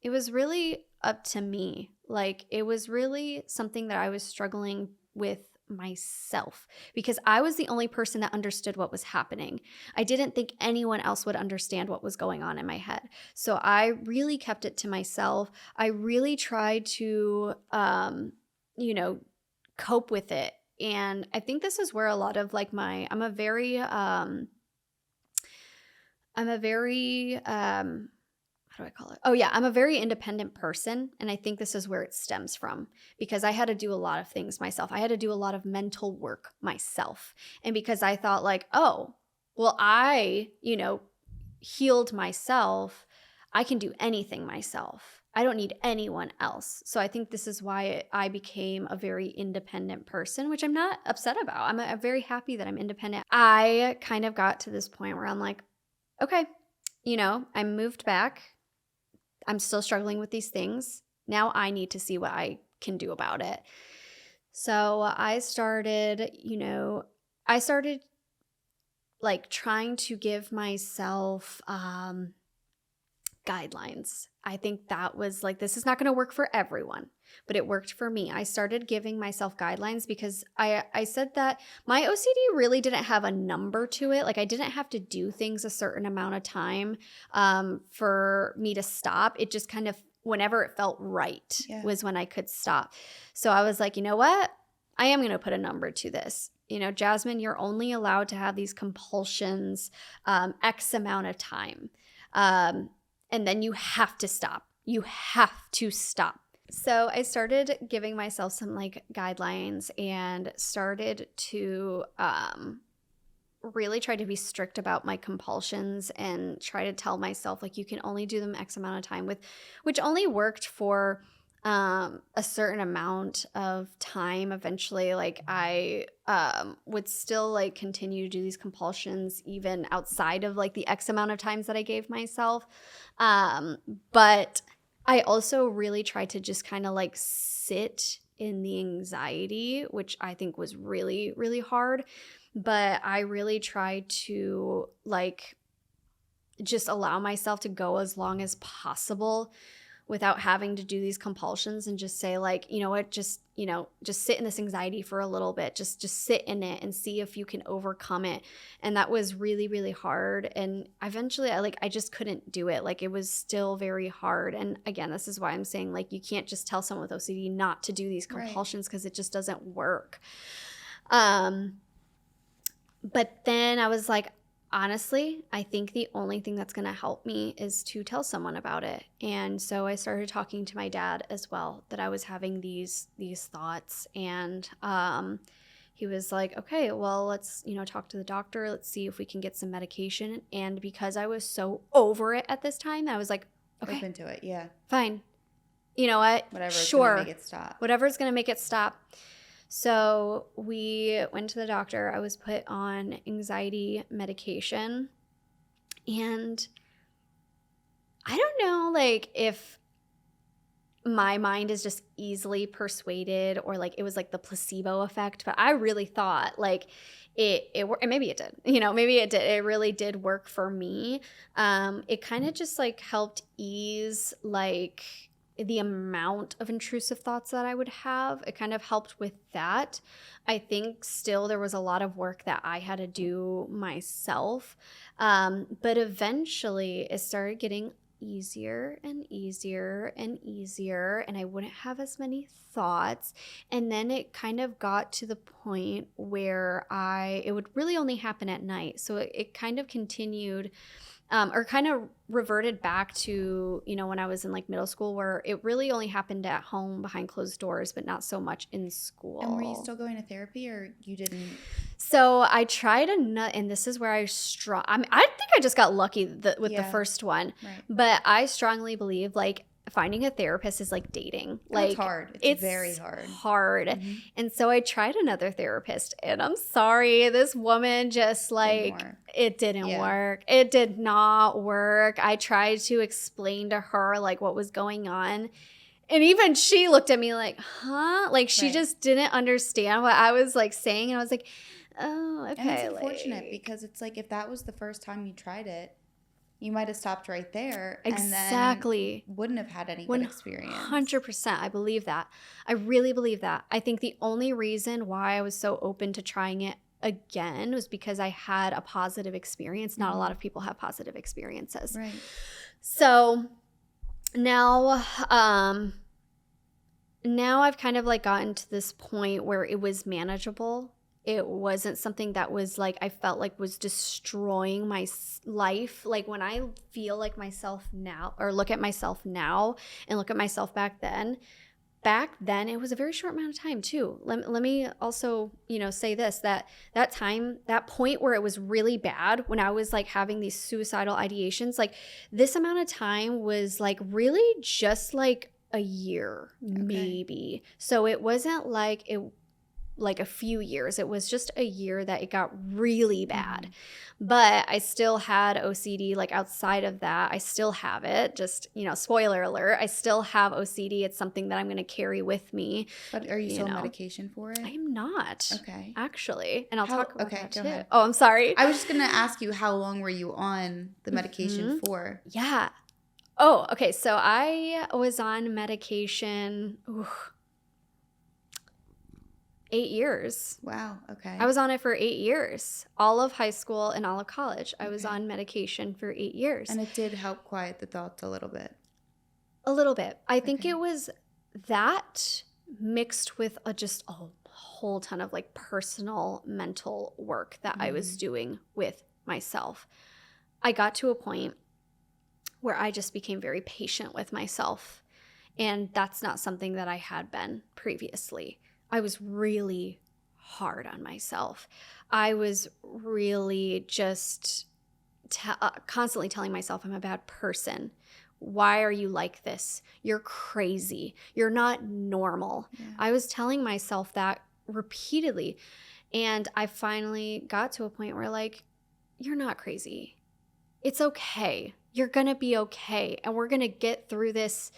it was really up to me. Like it was really something that I was struggling with myself, because I was the only person that understood what was happening. I didn't think anyone else would understand what was going on in my head. So I really kept it to myself. I really tried to, cope with it. And I think this is where a lot of like I'm a very, how do I call it? Oh yeah, I'm a very independent person. And I think this is where it stems from, because I had to do a lot of things myself. I had to do a lot of mental work myself. And because I thought like, oh, well, I, healed myself, I can do anything myself. I don't need anyone else. So I think this is why I became a very independent person, which I'm not upset about. I'm very happy that I'm independent. I kind of got to this point where I'm like, okay, I moved back. I'm still struggling with these things. Now I need to see what I can do about it. So I started like trying to give myself guidelines. I think that was like, this is not going to work for everyone, but it worked for me. I started giving myself guidelines because I said that my OCD really didn't have a number to it. Like I didn't have to do things a certain amount of time for me to stop. It just kind of, whenever it felt right was when I could stop. So I was like, you know what? I am going to put a number to this. You know, Jasmin, you're only allowed to have these compulsions X amount of time. And then you have to stop. You have to stop. So I started giving myself some like guidelines and started to really try to be strict about my compulsions and try to tell myself like you can only do them X amount of time with, which only worked for a certain amount of time. Eventually, like I would still like continue to do these compulsions even outside of like the X amount of times that I gave myself. But I also really tried to just kind of like sit in the anxiety, which I think was really, really hard. But I really tried to like just allow myself to go as long as possible without having to do these compulsions and just say like, you know what, just sit in this anxiety for a little bit, just sit in it and see if you can overcome it. And that was really, really hard. And eventually I just couldn't do it. Like it was still very hard. And again, this is why I'm saying like, you can't just tell someone with OCD not to do these compulsions because it just doesn't work. But then I was like, honestly, I think the only thing that's going to help me is to tell someone about it. And so I started talking to my dad as well, that I was having these thoughts. And he was like, okay, well, let's, talk to the doctor. Let's see if we can get some medication. And because I was so over it at this time, I was like, okay. Open to it, yeah. Fine. You know what? Whatever's sure. going to make it stop. Whatever's going to make it stop. So we went to the doctor. I was put on anxiety medication. And I don't know, like, if my mind is just easily persuaded or, like, it was, like, the placebo effect. But I really thought, like, it worked. And maybe it did. Maybe it did. It really did work for me. It kind of just, like, helped ease, like, the amount of intrusive thoughts that I would have. It kind of helped with that. I think still there was a lot of work that I had to do myself. But eventually it started getting easier and easier and easier, and I wouldn't have as many thoughts. And then it kind of got to the point where it would really only happen at night. So it kind of continued or kind of reverted back to, when I was in like middle school, where it really only happened at home behind closed doors, but not so much in school. And were you still going to therapy, or you didn't? So I tried and this is where I think I just got lucky with the first one, right. But I strongly believe like finding a therapist is like dating. Like it's hard. It's very hard. Mm-hmm. And so I tried another therapist, and I'm sorry, this woman just like it didn't work. It did not work. I tried to explain to her like what was going on. And even she looked at me like, huh? Like she just didn't understand what I was like saying. And I was like, oh, okay. And it's unfortunate because it's like if that was the first time you tried it, you might have stopped right there. Exactly. And then wouldn't have had any good experience. 100%. I believe that. I really believe that. I think the only reason why I was so open to trying it again was because I had a positive experience. Not a lot of people have positive experiences. Right. So now I've kind of like gotten to this point where it was manageable. It wasn't something that was like I felt like was destroying my life. Like when I feel like myself now, or look at myself now and look at myself back then it was a very short amount of time too. Let me also, say this, that time, that point where it was really bad, when I was like having these suicidal ideations, like this amount of time was like really just like a year, maybe. So it wasn't like a few years. It was just a year that it got really bad. But I still had OCD. Like outside of that, I still have it. Just, spoiler alert, I still have OCD. It's something that I'm going to carry with me. But are you still on medication for it? I am not. Okay. Actually. And I'll talk about that too. Ahead. Oh, I'm sorry. I was just going to ask you, how long were you on the medication for? Yeah. Oh, okay. So I was on medication 8 years. Wow, I okay. was on it for 8 years. All of high school and all of college, I was Okay. on medication for 8 years. And it did help quiet the thoughts a little bit. A little bit. I think it Okay. was that mixed with just a whole ton of like personal mental work that I was Mm. doing with myself. I got to a point where I just became very patient with myself. And that's not something that I had been previously. I was really hard on myself. I was really just constantly telling myself I'm a bad person. Why are you like this? You're crazy. You're not normal. Yeah. I was telling myself that repeatedly. And I finally got to a point where, like, you're not crazy. It's okay. You're going to be okay. And we're going to get through this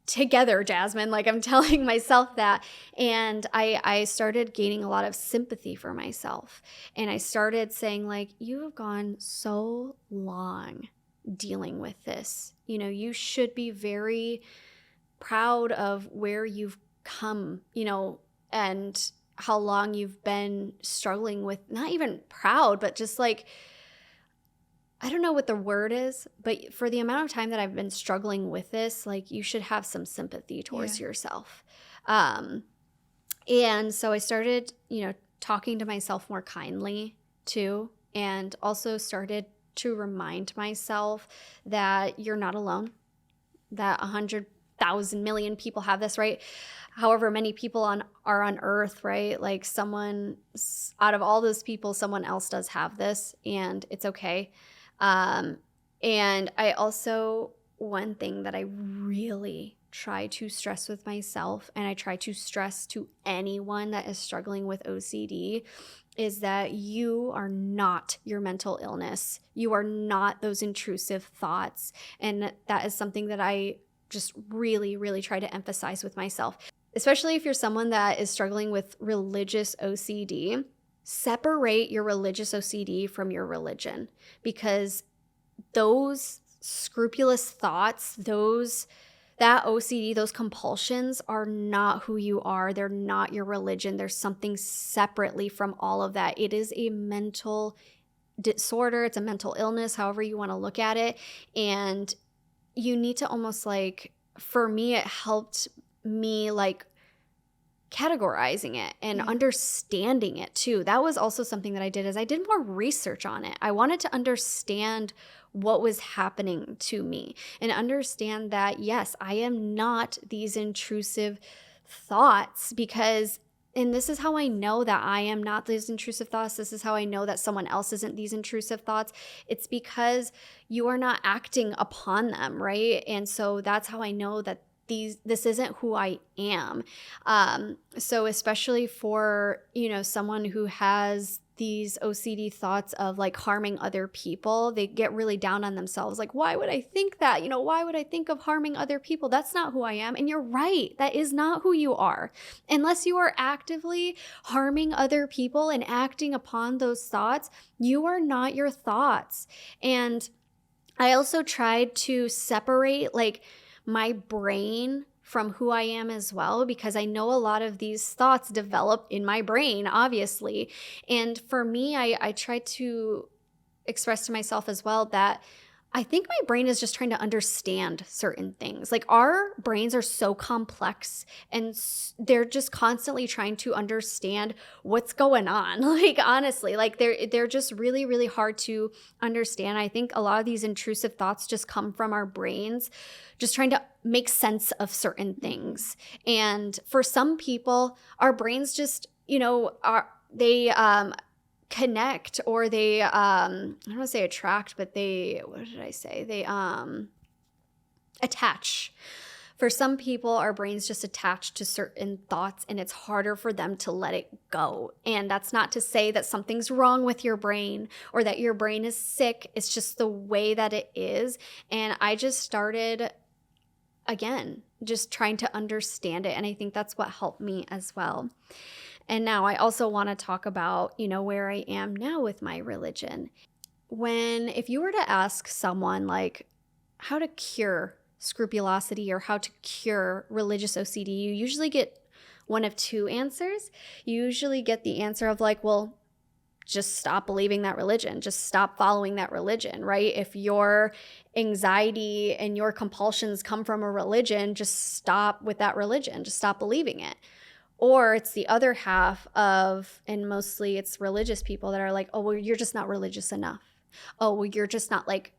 together, Jasmin. Like, I'm telling myself that. And I started gaining a lot of sympathy for myself. And I started saying, like, you have gone so long dealing with this. You know, you should be very proud of where you've come, and how long you've been struggling with, not even proud, but just like, I don't know what the word is, but for the amount of time that I've been struggling with this, like, you should have some sympathy Yeah. towards yourself. Um, and so I started, talking to myself more kindly too, and also started to remind myself that you're not alone, that 100,000 million people have this, right? However many people are on earth, right? Like, someone out of all those people, someone else does have this, and it's okay. Um, and I also, one thing that I really try to stress with myself, and I try to stress to anyone that is struggling with OCD, is that you are not your mental illness. You are not those intrusive thoughts. And that is something that I just really, really try to emphasize with myself, especially if you're someone that is struggling with religious OCD. Separate your religious OCD from your religion, because those scrupulous thoughts, that OCD, those compulsions are not who you are. They're not your religion. There's something separately from all of that. It is a mental disorder. It's a mental illness, however you want to look at it. And you need to almost, like, for me, it helped me, like, categorizing it and Yeah. understanding it too. That was also something that I did, is I did more research on it. I wanted to understand what was happening to me and understand that, yes, I am not these intrusive thoughts, because, and this is how I know that I am not these intrusive thoughts. This is how I know that someone else isn't these intrusive thoughts. It's because you are not acting upon them, right? And so that's how I know that this isn't who I am. So especially for, someone who has these OCD thoughts of, like, harming other people, they get really down on themselves. Like, why would I think that? Why would I think of harming other people? That's not who I am. And you're right. That is not who you are. Unless you are actively harming other people and acting upon those thoughts, you are not your thoughts. And I also tried to separate, like, my brain from who I am as well, because I know a lot of these thoughts develop in my brain, obviously. And for me, I try to express to myself as well that I think my brain is just trying to understand certain things. Like, our brains are so complex, and they're just constantly trying to understand what's going on. Like, honestly, like, they're just really, really hard to understand. I think a lot of these intrusive thoughts just come from our brains just trying to make sense of certain things. And for some people, our brains just, they connect, or they I don't want to say attract, but what did I say? They attach. For some people, our brains just attach to certain thoughts, and it's harder for them to let it go. And that's not to say that something's wrong with your brain or that your brain is sick. It's just the way that it is. And I just started, again, just trying to understand it. And I think that's what helped me as well. And now I also want to talk about, where I am now with my religion. If you were to ask someone, like, cure scrupulosity or how to cure religious OCD, you usually get one of two answers. You usually get the answer of like, well, just stop believing that religion, just stop following that religion, right? If your anxiety and your compulsions come from a religion, just stop with that religion, just stop believing it. Or it's the other half of, and mostly it's religious people that are like, oh, well, you're just not religious enough. Oh, well, you're just not like,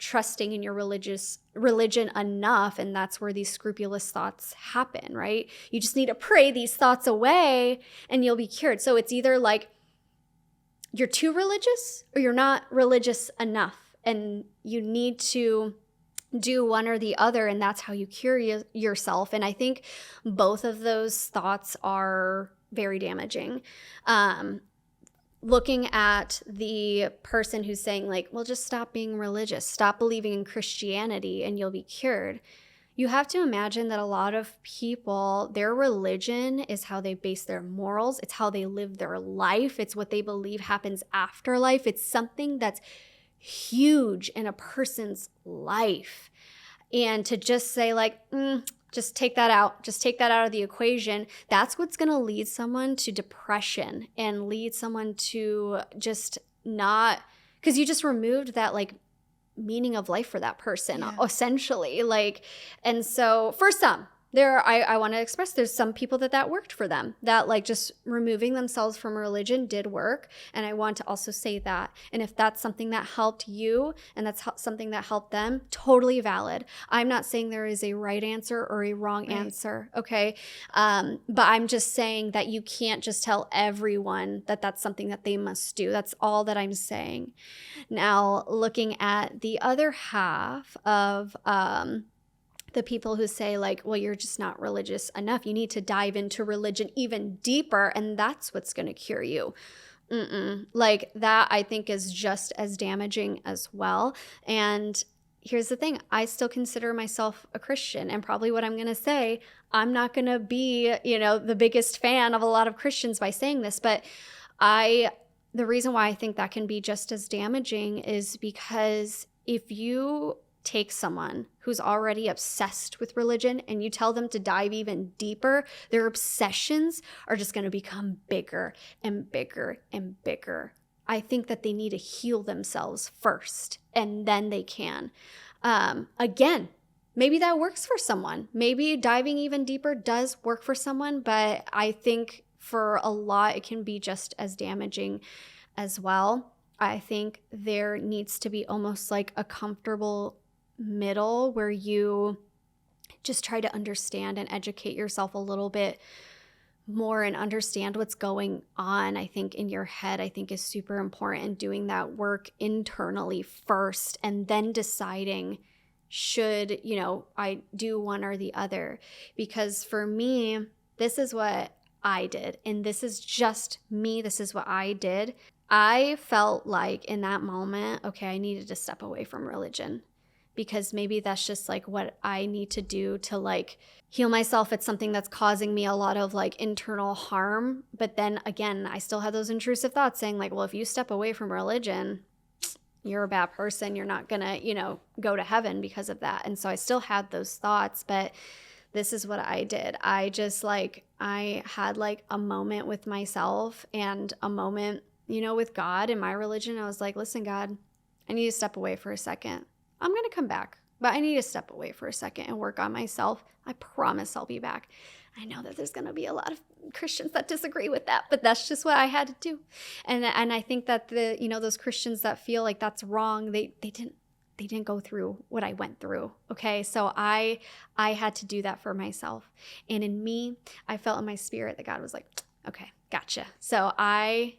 trusting in your religion enough. And that's where these scrupulous thoughts happen, right? You just need to pray these thoughts away and you'll be cured. So it's either like you're too religious or you're not religious enough. And you need to do one or the other, and that's how you cure yourself. And I think both of those thoughts are very damaging. Looking at the person who's saying like, well, just stop being religious, stop believing in Christianity and you'll be cured. You have to imagine that a lot of people, their religion is how they base their morals. It's how they live their life. It's what they believe happens after life. It's something that's huge in a person's life. And to just say like, just take that out, just take that out of the equation, that's what's going to lead someone to depression and lead someone to just not, because you just removed that like meaning of life for that person, essentially. Like, and so for some, I want to express there's some people that worked for them, that like just removing themselves from religion did work. And I want to also say that. And if that's something that helped you and that's something that helped them, totally valid. I'm not saying there is a right answer or a wrong answer. Okay. But I'm just saying that you can't just tell everyone that that's something that they must do. That's all that I'm saying. Now, looking at the other half of, the people who say like, well, you're just not religious enough. You need to dive into religion even deeper, and that's what's going to cure you. Like that, I think is just as damaging as well. And here's the thing. I still consider myself a Christian, and probably what I'm going to say, I'm not going to be, the biggest fan of a lot of Christians by saying this, but the reason why I think that can be just as damaging is because if you take someone who's already obsessed with religion and you tell them to dive even deeper, their obsessions are just going to become bigger and bigger and bigger. I think that they need to heal themselves first, and then they can. Again, maybe that works for someone. Maybe diving even deeper does work for someone, but I think for a lot, it can be just as damaging as well. I think there needs to be almost like a comfortable middle where you just try to understand and educate yourself a little bit more and understand what's going on. I think in your head, I think is super important, doing that work internally first and then deciding should, I do one or the other. Because for me, this is what I did. And this is just me. This is what I did. I felt like in that moment, okay, I needed to step away from religion, because maybe that's just like what I need to do to like heal myself. It's something that's causing me a lot of like internal harm. But then again, I still had those intrusive thoughts saying like, well, if you step away from religion, you're a bad person. You're not going to, go to heaven because of that. And so I still had those thoughts, but this is what I did. I just like, I had like a moment with myself and a moment, with God and my religion. I was like, listen, God, I need to step away for a second. I'm going to come back, but I need to step away for a second and work on myself. I promise I'll be back. I know that there's going to be a lot of Christians that disagree with that, but that's just what I had to do. And I think that those Christians that feel like that's wrong, they didn't go through what I went through. Okay. So I had to do that for myself. And in me, I felt in my spirit that God was like, okay, gotcha. So I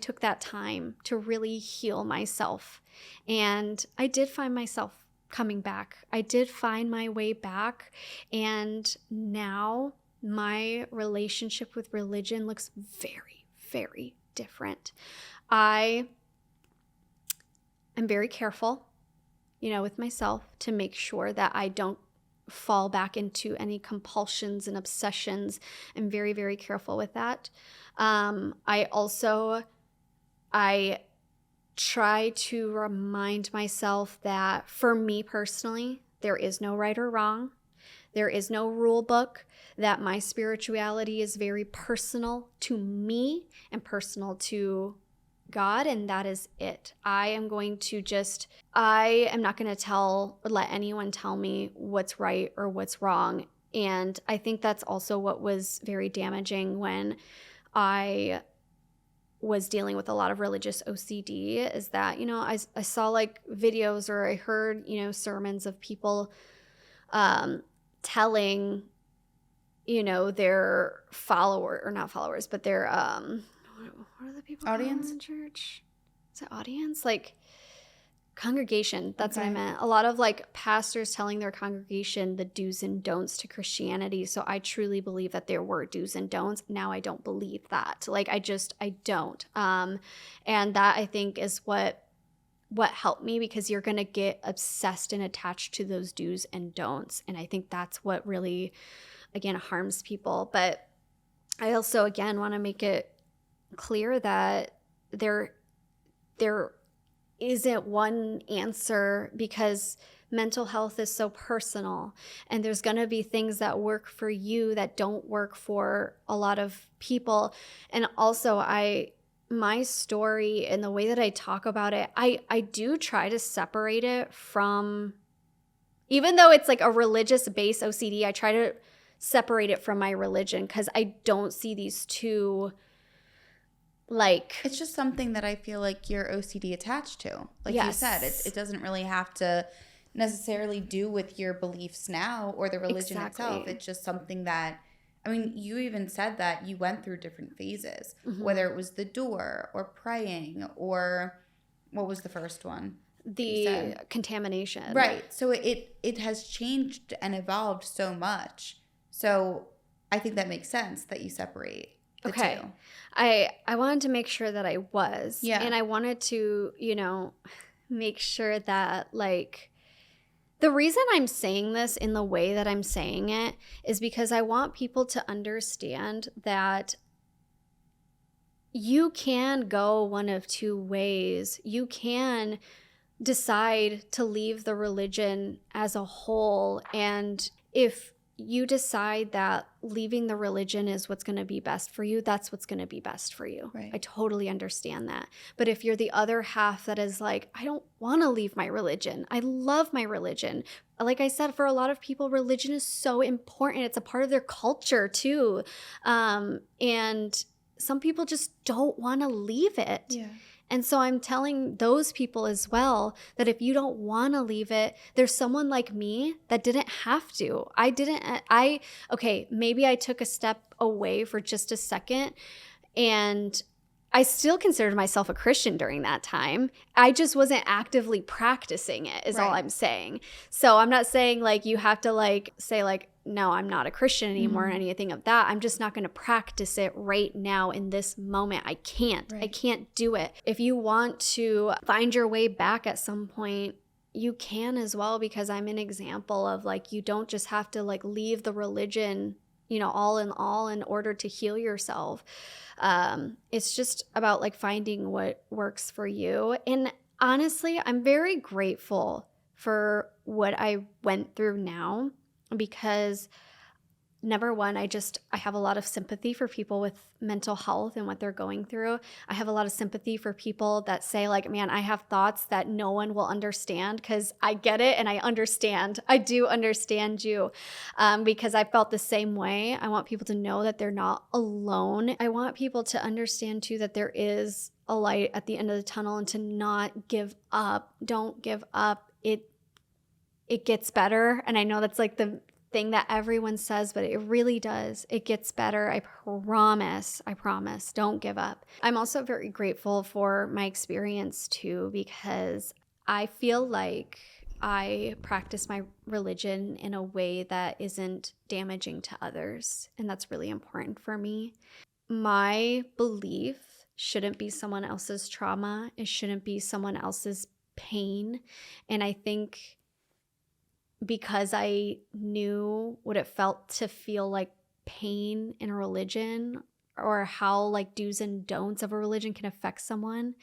took that time to really heal myself. And I did find myself coming back. I did find my way back. And now my relationship with religion looks very, very different. I am very careful, with myself to make sure that I don't fall back into any compulsions and obsessions. I'm very, very careful with that. I try to remind myself that for me personally, there is no right or wrong. There is no rule book, that my spirituality is very personal to me and personal to God, and that is it. I am not going to let anyone tell me what's right or what's wrong. And I think that's also what was very damaging when I was dealing with a lot of religious OCD, is that, I saw like videos, or I heard, sermons of people telling, their not followers, but their, what are the people called Audience? in church? Is it audience? Like congregation. That's what I Okay. meant. A lot of like pastors telling their congregation the do's and don'ts to Christianity. So I truly believe that there were do's and don'ts. Now I don't believe that. Like I don't. And that I think is what helped me, because you're going to get obsessed and attached to those do's and don'ts. And I think that's what really, again, harms people. But I also, again, want to make it clear that there isn't one answer, because mental health is so personal, and there's going to be things that work for you that don't work for a lot of people. And also my story and the way that I talk about it, I do try to separate it from, even though it's like a religious based OCD, I try to separate it from my religion, because I don't see these two like. It's just something that I feel like you're OCD attached to. Like Yes. you said, it doesn't really have to necessarily do with your beliefs now or the religion Exactly. itself. It's just something that, I mean, you even said that you went through different phases, Mm-hmm. whether it was the door or praying, or what was the first one? The contamination. Right. So it has changed and evolved so much. So I think that makes sense that you separate the Okay. two. I wanted to make sure that I was. Yeah. And I wanted to, make sure that, like, the reason I'm saying this in the way that I'm saying it is because I want people to understand that you can go one of two ways. You can decide to leave the religion as a whole, and if you decide that leaving the religion is what's going to be best for you, that's what's going to be best for you. Right. I totally understand that. But if you're the other half that is like, I don't want to leave my religion, I love my religion. Like I said, for a lot of people, religion is so important. It's a part of their culture too. And some people just don't want to leave it. Yeah. And so I'm telling those people as well that if you don't want to leave it, there's someone like me that didn't have to. Okay, maybe I took a step away for just a second, and I still considered myself a Christian during that time. I just wasn't actively practicing it, is all Right. I'm saying. So I'm not saying like you have to like say like, no, I'm not a Christian anymore, or anything of that. I'm just not going to practice it right now in this moment. I can't. Right. I can't do it. If you want to find your way back at some point, you can as well, because I'm an example of like, you don't just have to like leave the religion, all in order to heal yourself. It's just about like finding what works for you. And honestly, I'm very grateful for what I went through now, because number one, I have a lot of sympathy for people with mental health and what they're going through. I have a lot of sympathy for people that say like, man, I have thoughts that no one will understand, because I get it and I understand. I do understand you, because I felt the same way. I want people to know that they're not alone. I want people to understand too that there is a light at the end of the tunnel, and to not give up. Don't give up. It gets better. And I know that's like the thing that everyone says, but it really does. It gets better. I promise. Don't give up. I'm also very grateful for my experience too, because I feel like I practice my religion in a way that isn't damaging to others. And that's really important for me. My belief shouldn't be someone else's trauma. It shouldn't be someone else's pain. And I think because I knew what it felt to feel like pain in a religion, or how like do's and don'ts of a religion can affect someone,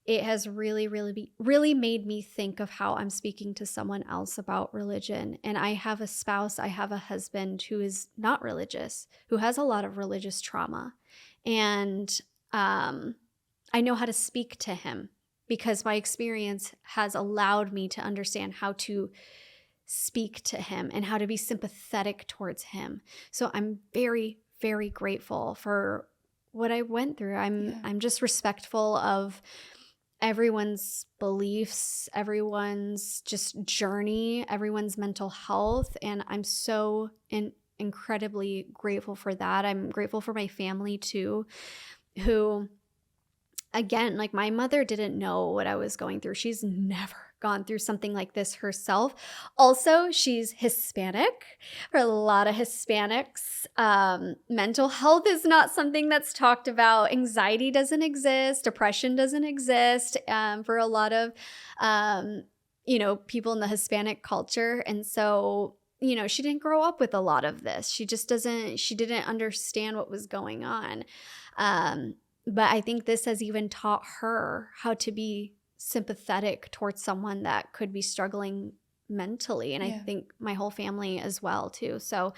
it has really made me think of how I'm speaking to someone else about religion. And I have a spouse, I have a husband who is not religious, who has a lot of religious trauma. And I know how to speak to him because my experience has allowed me to understand how to speak to him and how to be sympathetic towards him. So I'm very, very grateful for what I went through. Yeah. I'm just respectful of everyone's beliefs, everyone's just journey, everyone's mental health, and I'm so incredibly grateful for that. I'm grateful for my family too, who, again, like my mother didn't know what I was going through. She's never gone through something like this herself. Also, she's Hispanic. For a lot of Hispanics, mental health is not something that's talked about. Anxiety doesn't exist. Depression doesn't exist for a lot of, people in the Hispanic culture. And so, she didn't grow up with a lot of this. She didn't understand what was going on. But I think this has even taught her how to be sympathetic towards someone that could be struggling mentally. And I think my whole family as well, too. So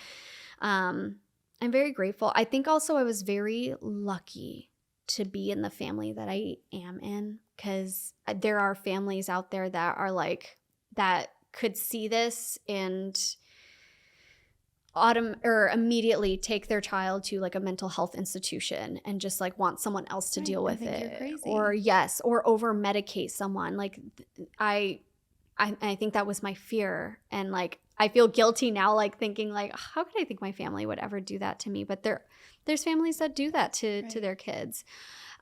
I'm very grateful. I think also I was very lucky to be in the family that I am in, because there are families out there that are like, that could see this and immediately take their child to like a mental health institution and just like want someone else to deal with it. You're crazy. Or over medicate someone. Like I think that was my fear, and like I feel guilty now, like thinking like, how could I think my family would ever do that to me? But there's families that do that to their kids.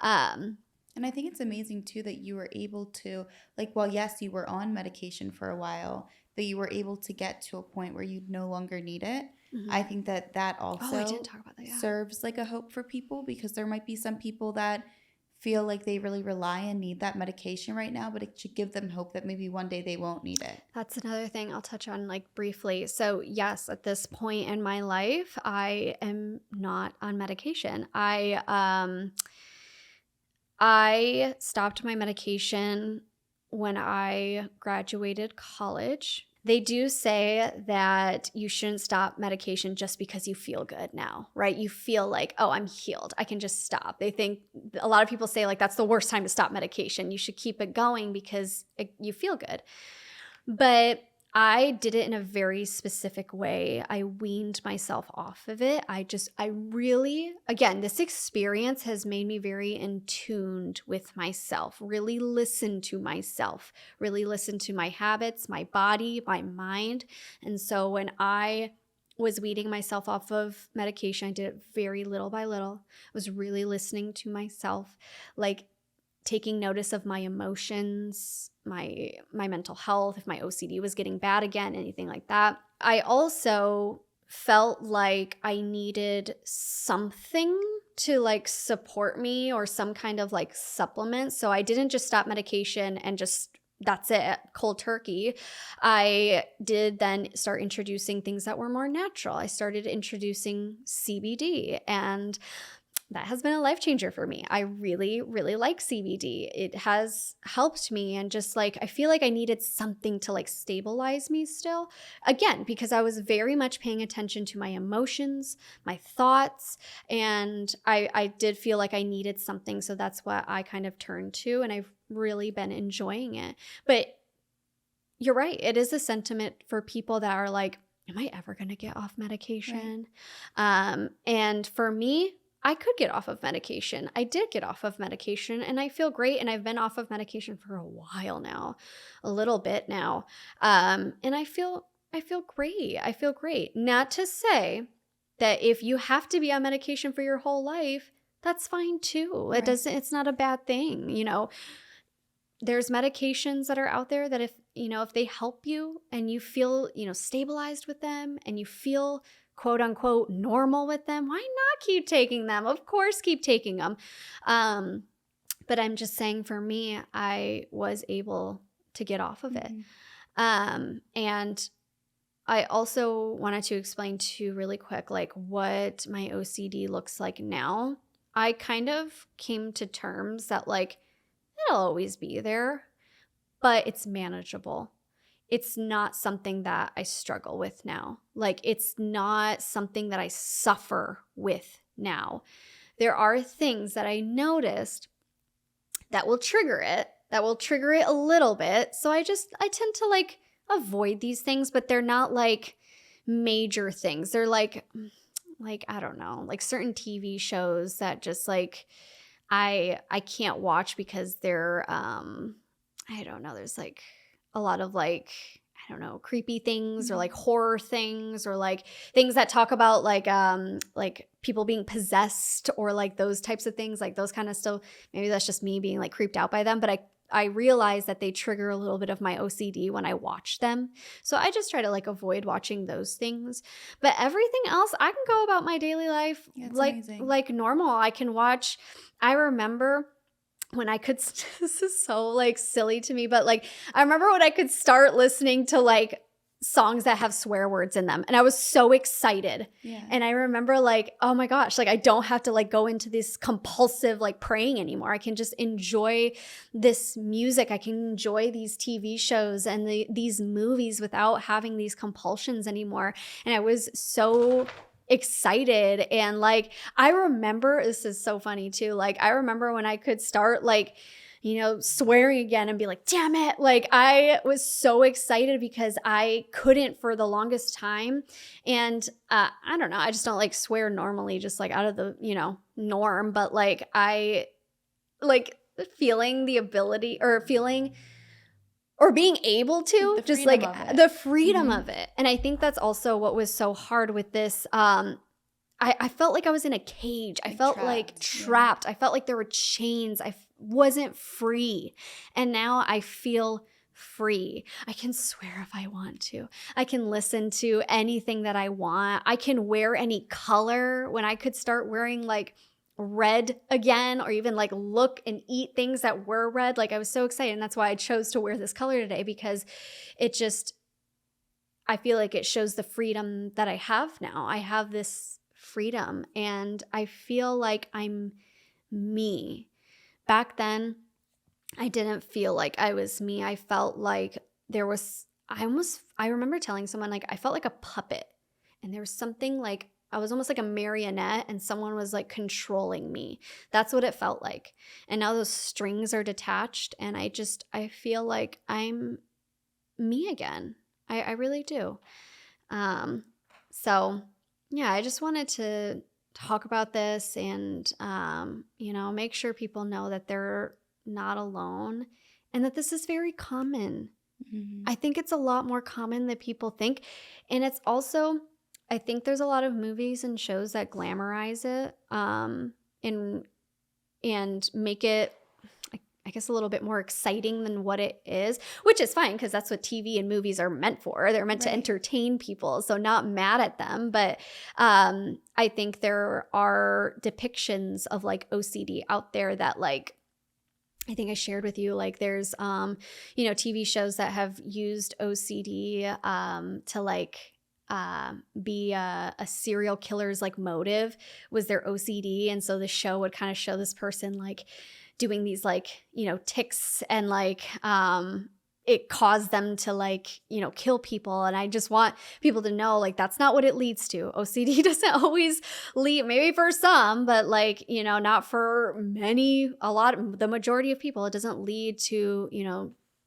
And I think it's amazing too that you were able to, like, well, yes, you were on medication for a while, that you were able to get to a point where you no longer need it. Mhm. I think that also I didn't talk about that. Yeah. serves like a hope for people, because there might be some people that feel like they really rely and need that medication right now, but it should give them hope that maybe one day they won't need it. That's another thing I'll touch on like briefly. So yes, at this point in my life, I am not on medication. I stopped my medication when I graduated college. They do say that you shouldn't stop medication just because you feel good now, right? You feel like, oh, I'm healed, I can just stop. They think, a lot of people say like that's the worst time to stop medication. You should keep it going because you feel good. But I did it in a very specific way. I weaned myself off of it. I really, again, this experience has made me very in tuned with myself, really listen to myself, really listen to my habits, my body, my mind. And so when I was weaning myself off of medication, I did it very little by little. I was really listening to myself, like taking notice of my emotions, my mental health, if my OCD was getting bad again, anything like that. I also felt like I needed something to like support me, or some kind of like supplement. So I didn't just stop medication and just that's it, cold turkey. I did then start introducing things that were more natural. I started introducing CBD, and that has been a life changer for me. I really, really like CBD. It has helped me, and just like, I feel like I needed something to like stabilize me still. Again, because I was very much paying attention to my emotions, my thoughts, and I did feel like I needed something. So that's what I kind of turned to, and I've really been enjoying it. But you're right. It is a sentiment for people that are like, am I ever going to get off medication? Right. And for me, I could get off of medication. I did get off of medication, and I feel great. And I've been off of medication for a while now, a little bit now. And I feel great. I feel great. Not to say that if you have to be on medication for your whole life, that's fine too. Right. It's not a bad thing. There's medications that are out there that if they help you and you feel, stabilized with them, and you feel quote unquote normal with them, why not keep taking them? Of course, keep taking them. But I'm just saying, for me, I was able to get off of it. And I also wanted to explain too, really quick, like what my OCD looks like now. I kind of came to terms that like, it'll always be there, but it's manageable. It's not something that I struggle with now. Like, it's not something that I suffer with now. There are things that I noticed that will trigger it a little bit. So I tend to like avoid these things, but they're not like major things. They're like I don't know, like certain TV shows that just like I can't watch because they're I don't know, there's like a lot of like I don't know, creepy things or like Mhm. horror things or like things that talk about like people being possessed or like those types of things, like those kind of stuff. Maybe that's just me being like creeped out by them, but I realize that they trigger a little bit of my OCD when I watch them. So I just try to like avoid watching those things. But everything else, I can go about my daily life Yeah, it's amazing. like normal. I can watch. I remember when I could this is so like silly to me, but like I remember when I could start listening to like songs that have swear words in them and I was so excited. Yeah. And I remember like, oh my gosh, like I don't have to like go into this compulsive like praying anymore. I can just enjoy this music. I can enjoy these TV shows and these movies without having these compulsions anymore. And I was so excited and like I remember this is so funny too. Like I remember when I could start like swearing again and be like, damn it. Like I was so excited because I couldn't for the longest time. And I don't know. I just don't like swear normally, just like out of the, norm. But like I like feeling the ability or feeling or being able to The just freedom like of it. the freedom Mhm. of it. And I think that's also what was so hard with this. I felt like I was in a cage. I Like felt like trapped. Yeah. trapped. I felt like there were chains. Wasn't free. And now I feel free. I can swear if I want to. I can listen to anything that I want. I can wear any color when I could start wearing like red again or even like look and eat things that were red. Like I was so excited. And that's why I chose to wear this color today because it just, I feel like it shows the freedom that I have now. I have this freedom and I feel like I'm me. Back then, I didn't feel like I was me. I felt like I remember telling someone like I felt like a puppet and there was something like I was almost like a marionette and someone was like controlling me. That's what it felt like. And now those strings are detached and I feel like I'm me again. I really do. Um, so yeah, I just wanted to talk about this and, make sure people know that they're not alone and that this is very common. Mhm. I think it's a lot more common than people think. And it's also, I think there's a lot of movies and shows that glamorize it and, and make it I guess a little bit more exciting than what it is, which is fine because that's what TV and movies are meant for. They're meant to Right. entertain people, so not mad at them. But I think there are depictions of like OCD out there that like I think I shared with you like there's TV shows that have used OCD to like be a serial killer's like motive was their OCD, and so the show would kind of show this person like doing these like tics and like it caused them to like kill people. And I just want people to know like that's not what it leads to. OCD doesn't always lead, maybe for some, but like not for many, the majority of people. It doesn't lead to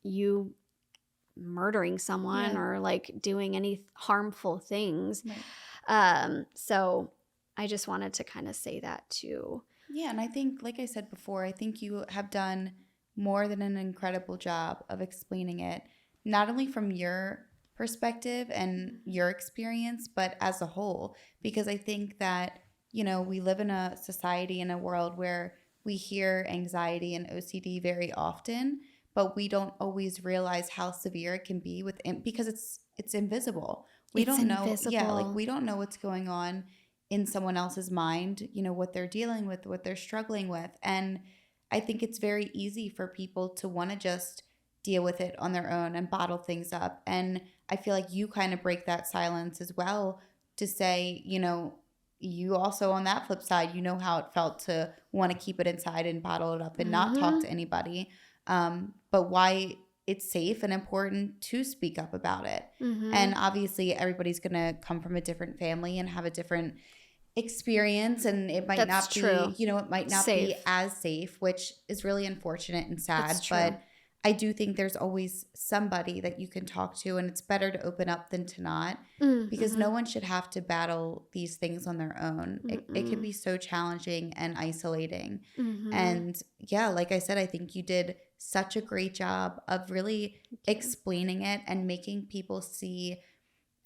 you murdering someone Yeah. or like doing any harmful things. Right. So I just wanted to kind of say that too. Yeah, and I think, like I said before, I think you have done more than an incredible job of explaining it, not only from your perspective and your experience, but as a whole. Because I think that, we live in a society, in a world where we hear anxiety and OCD very often, but we don't always realize how severe it can be because it's invisible. We It's don't know, yeah, like invisible. we don't know what's going on in someone else's mind, what they're dealing with, what they're struggling with. And I think it's very easy for people to want to just deal with it on their own and bottle things up. And I feel like you kind of break that silence as well to say, you also on that flip side, you know how it felt to want to keep it inside and bottle it up and not talk Hmm. to anybody. but why it's safe and important to speak up about it. Mm-hmm. And obviously, everybody's going to come from a different family and have a different experience, and it might That's not be, true. it might not be Safe. as safe, which is really unfortunate and It's sad. true. But I do think there's always somebody that you can talk to, and it's better to open up than to not, because Mm-hmm. no one should have to battle these things on their own. It can Mm-mm. be so challenging and isolating. Mm-hmm. And yeah, like I said, I think you did such a great job of really Thank you. explaining it and making people see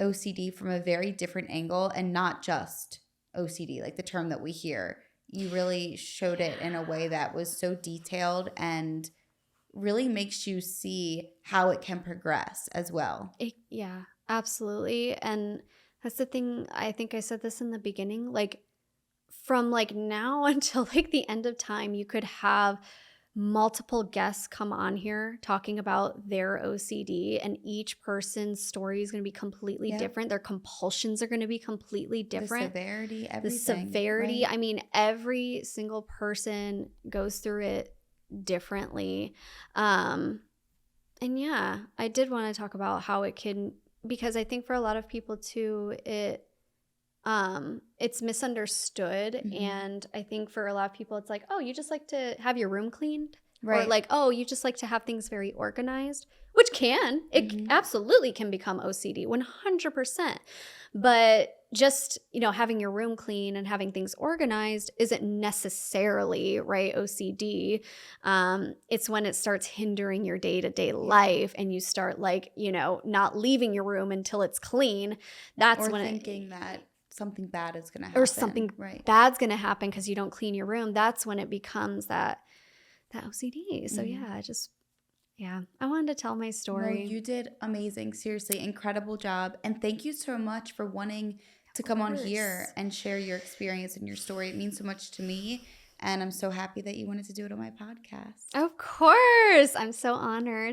OCD from a very different angle, and not just OCD, like the term that we hear. You really showed it in a way that was so detailed and really makes you see how it can progress as well. Yeah, absolutely. And that's the thing. I think I said this in the beginning. Like, from like now until like the end of time, you could have multiple guests come on here talking about their OCD, and each person's story is going to be completely Yep. different. Their compulsions are going to be completely The different. severity, The everything, severity, right? I mean, every single person goes through it differently. Um, and yeah, I did want to talk about how it can, because I think for a lot of people too, it's misunderstood. Hmm. And I think for a lot of people it's like, oh, you just like to have your room cleaned, or Right. like, oh, you just like to have things very organized, which it Hmm. absolutely can become OCD 100%. But just, having your room clean and having things organized isn't necessarily, right, OCD. It's when it starts hindering your day-to-day Yeah. life and you start like, not leaving your room until it's clean. That's Or when thinking that something bad is going to or happen. something Right. bad's gonna happen because you don't clean your room. That's when it becomes that OCD. So Hmm. yeah, I wanted to tell my No, story. you did amazing. Seriously, incredible job. And thank you so much for wanting to Of come on here course. and share your experience and your story. It means so much to me. And I'm so happy that you wanted to do it on my podcast. Of course. I'm so honored.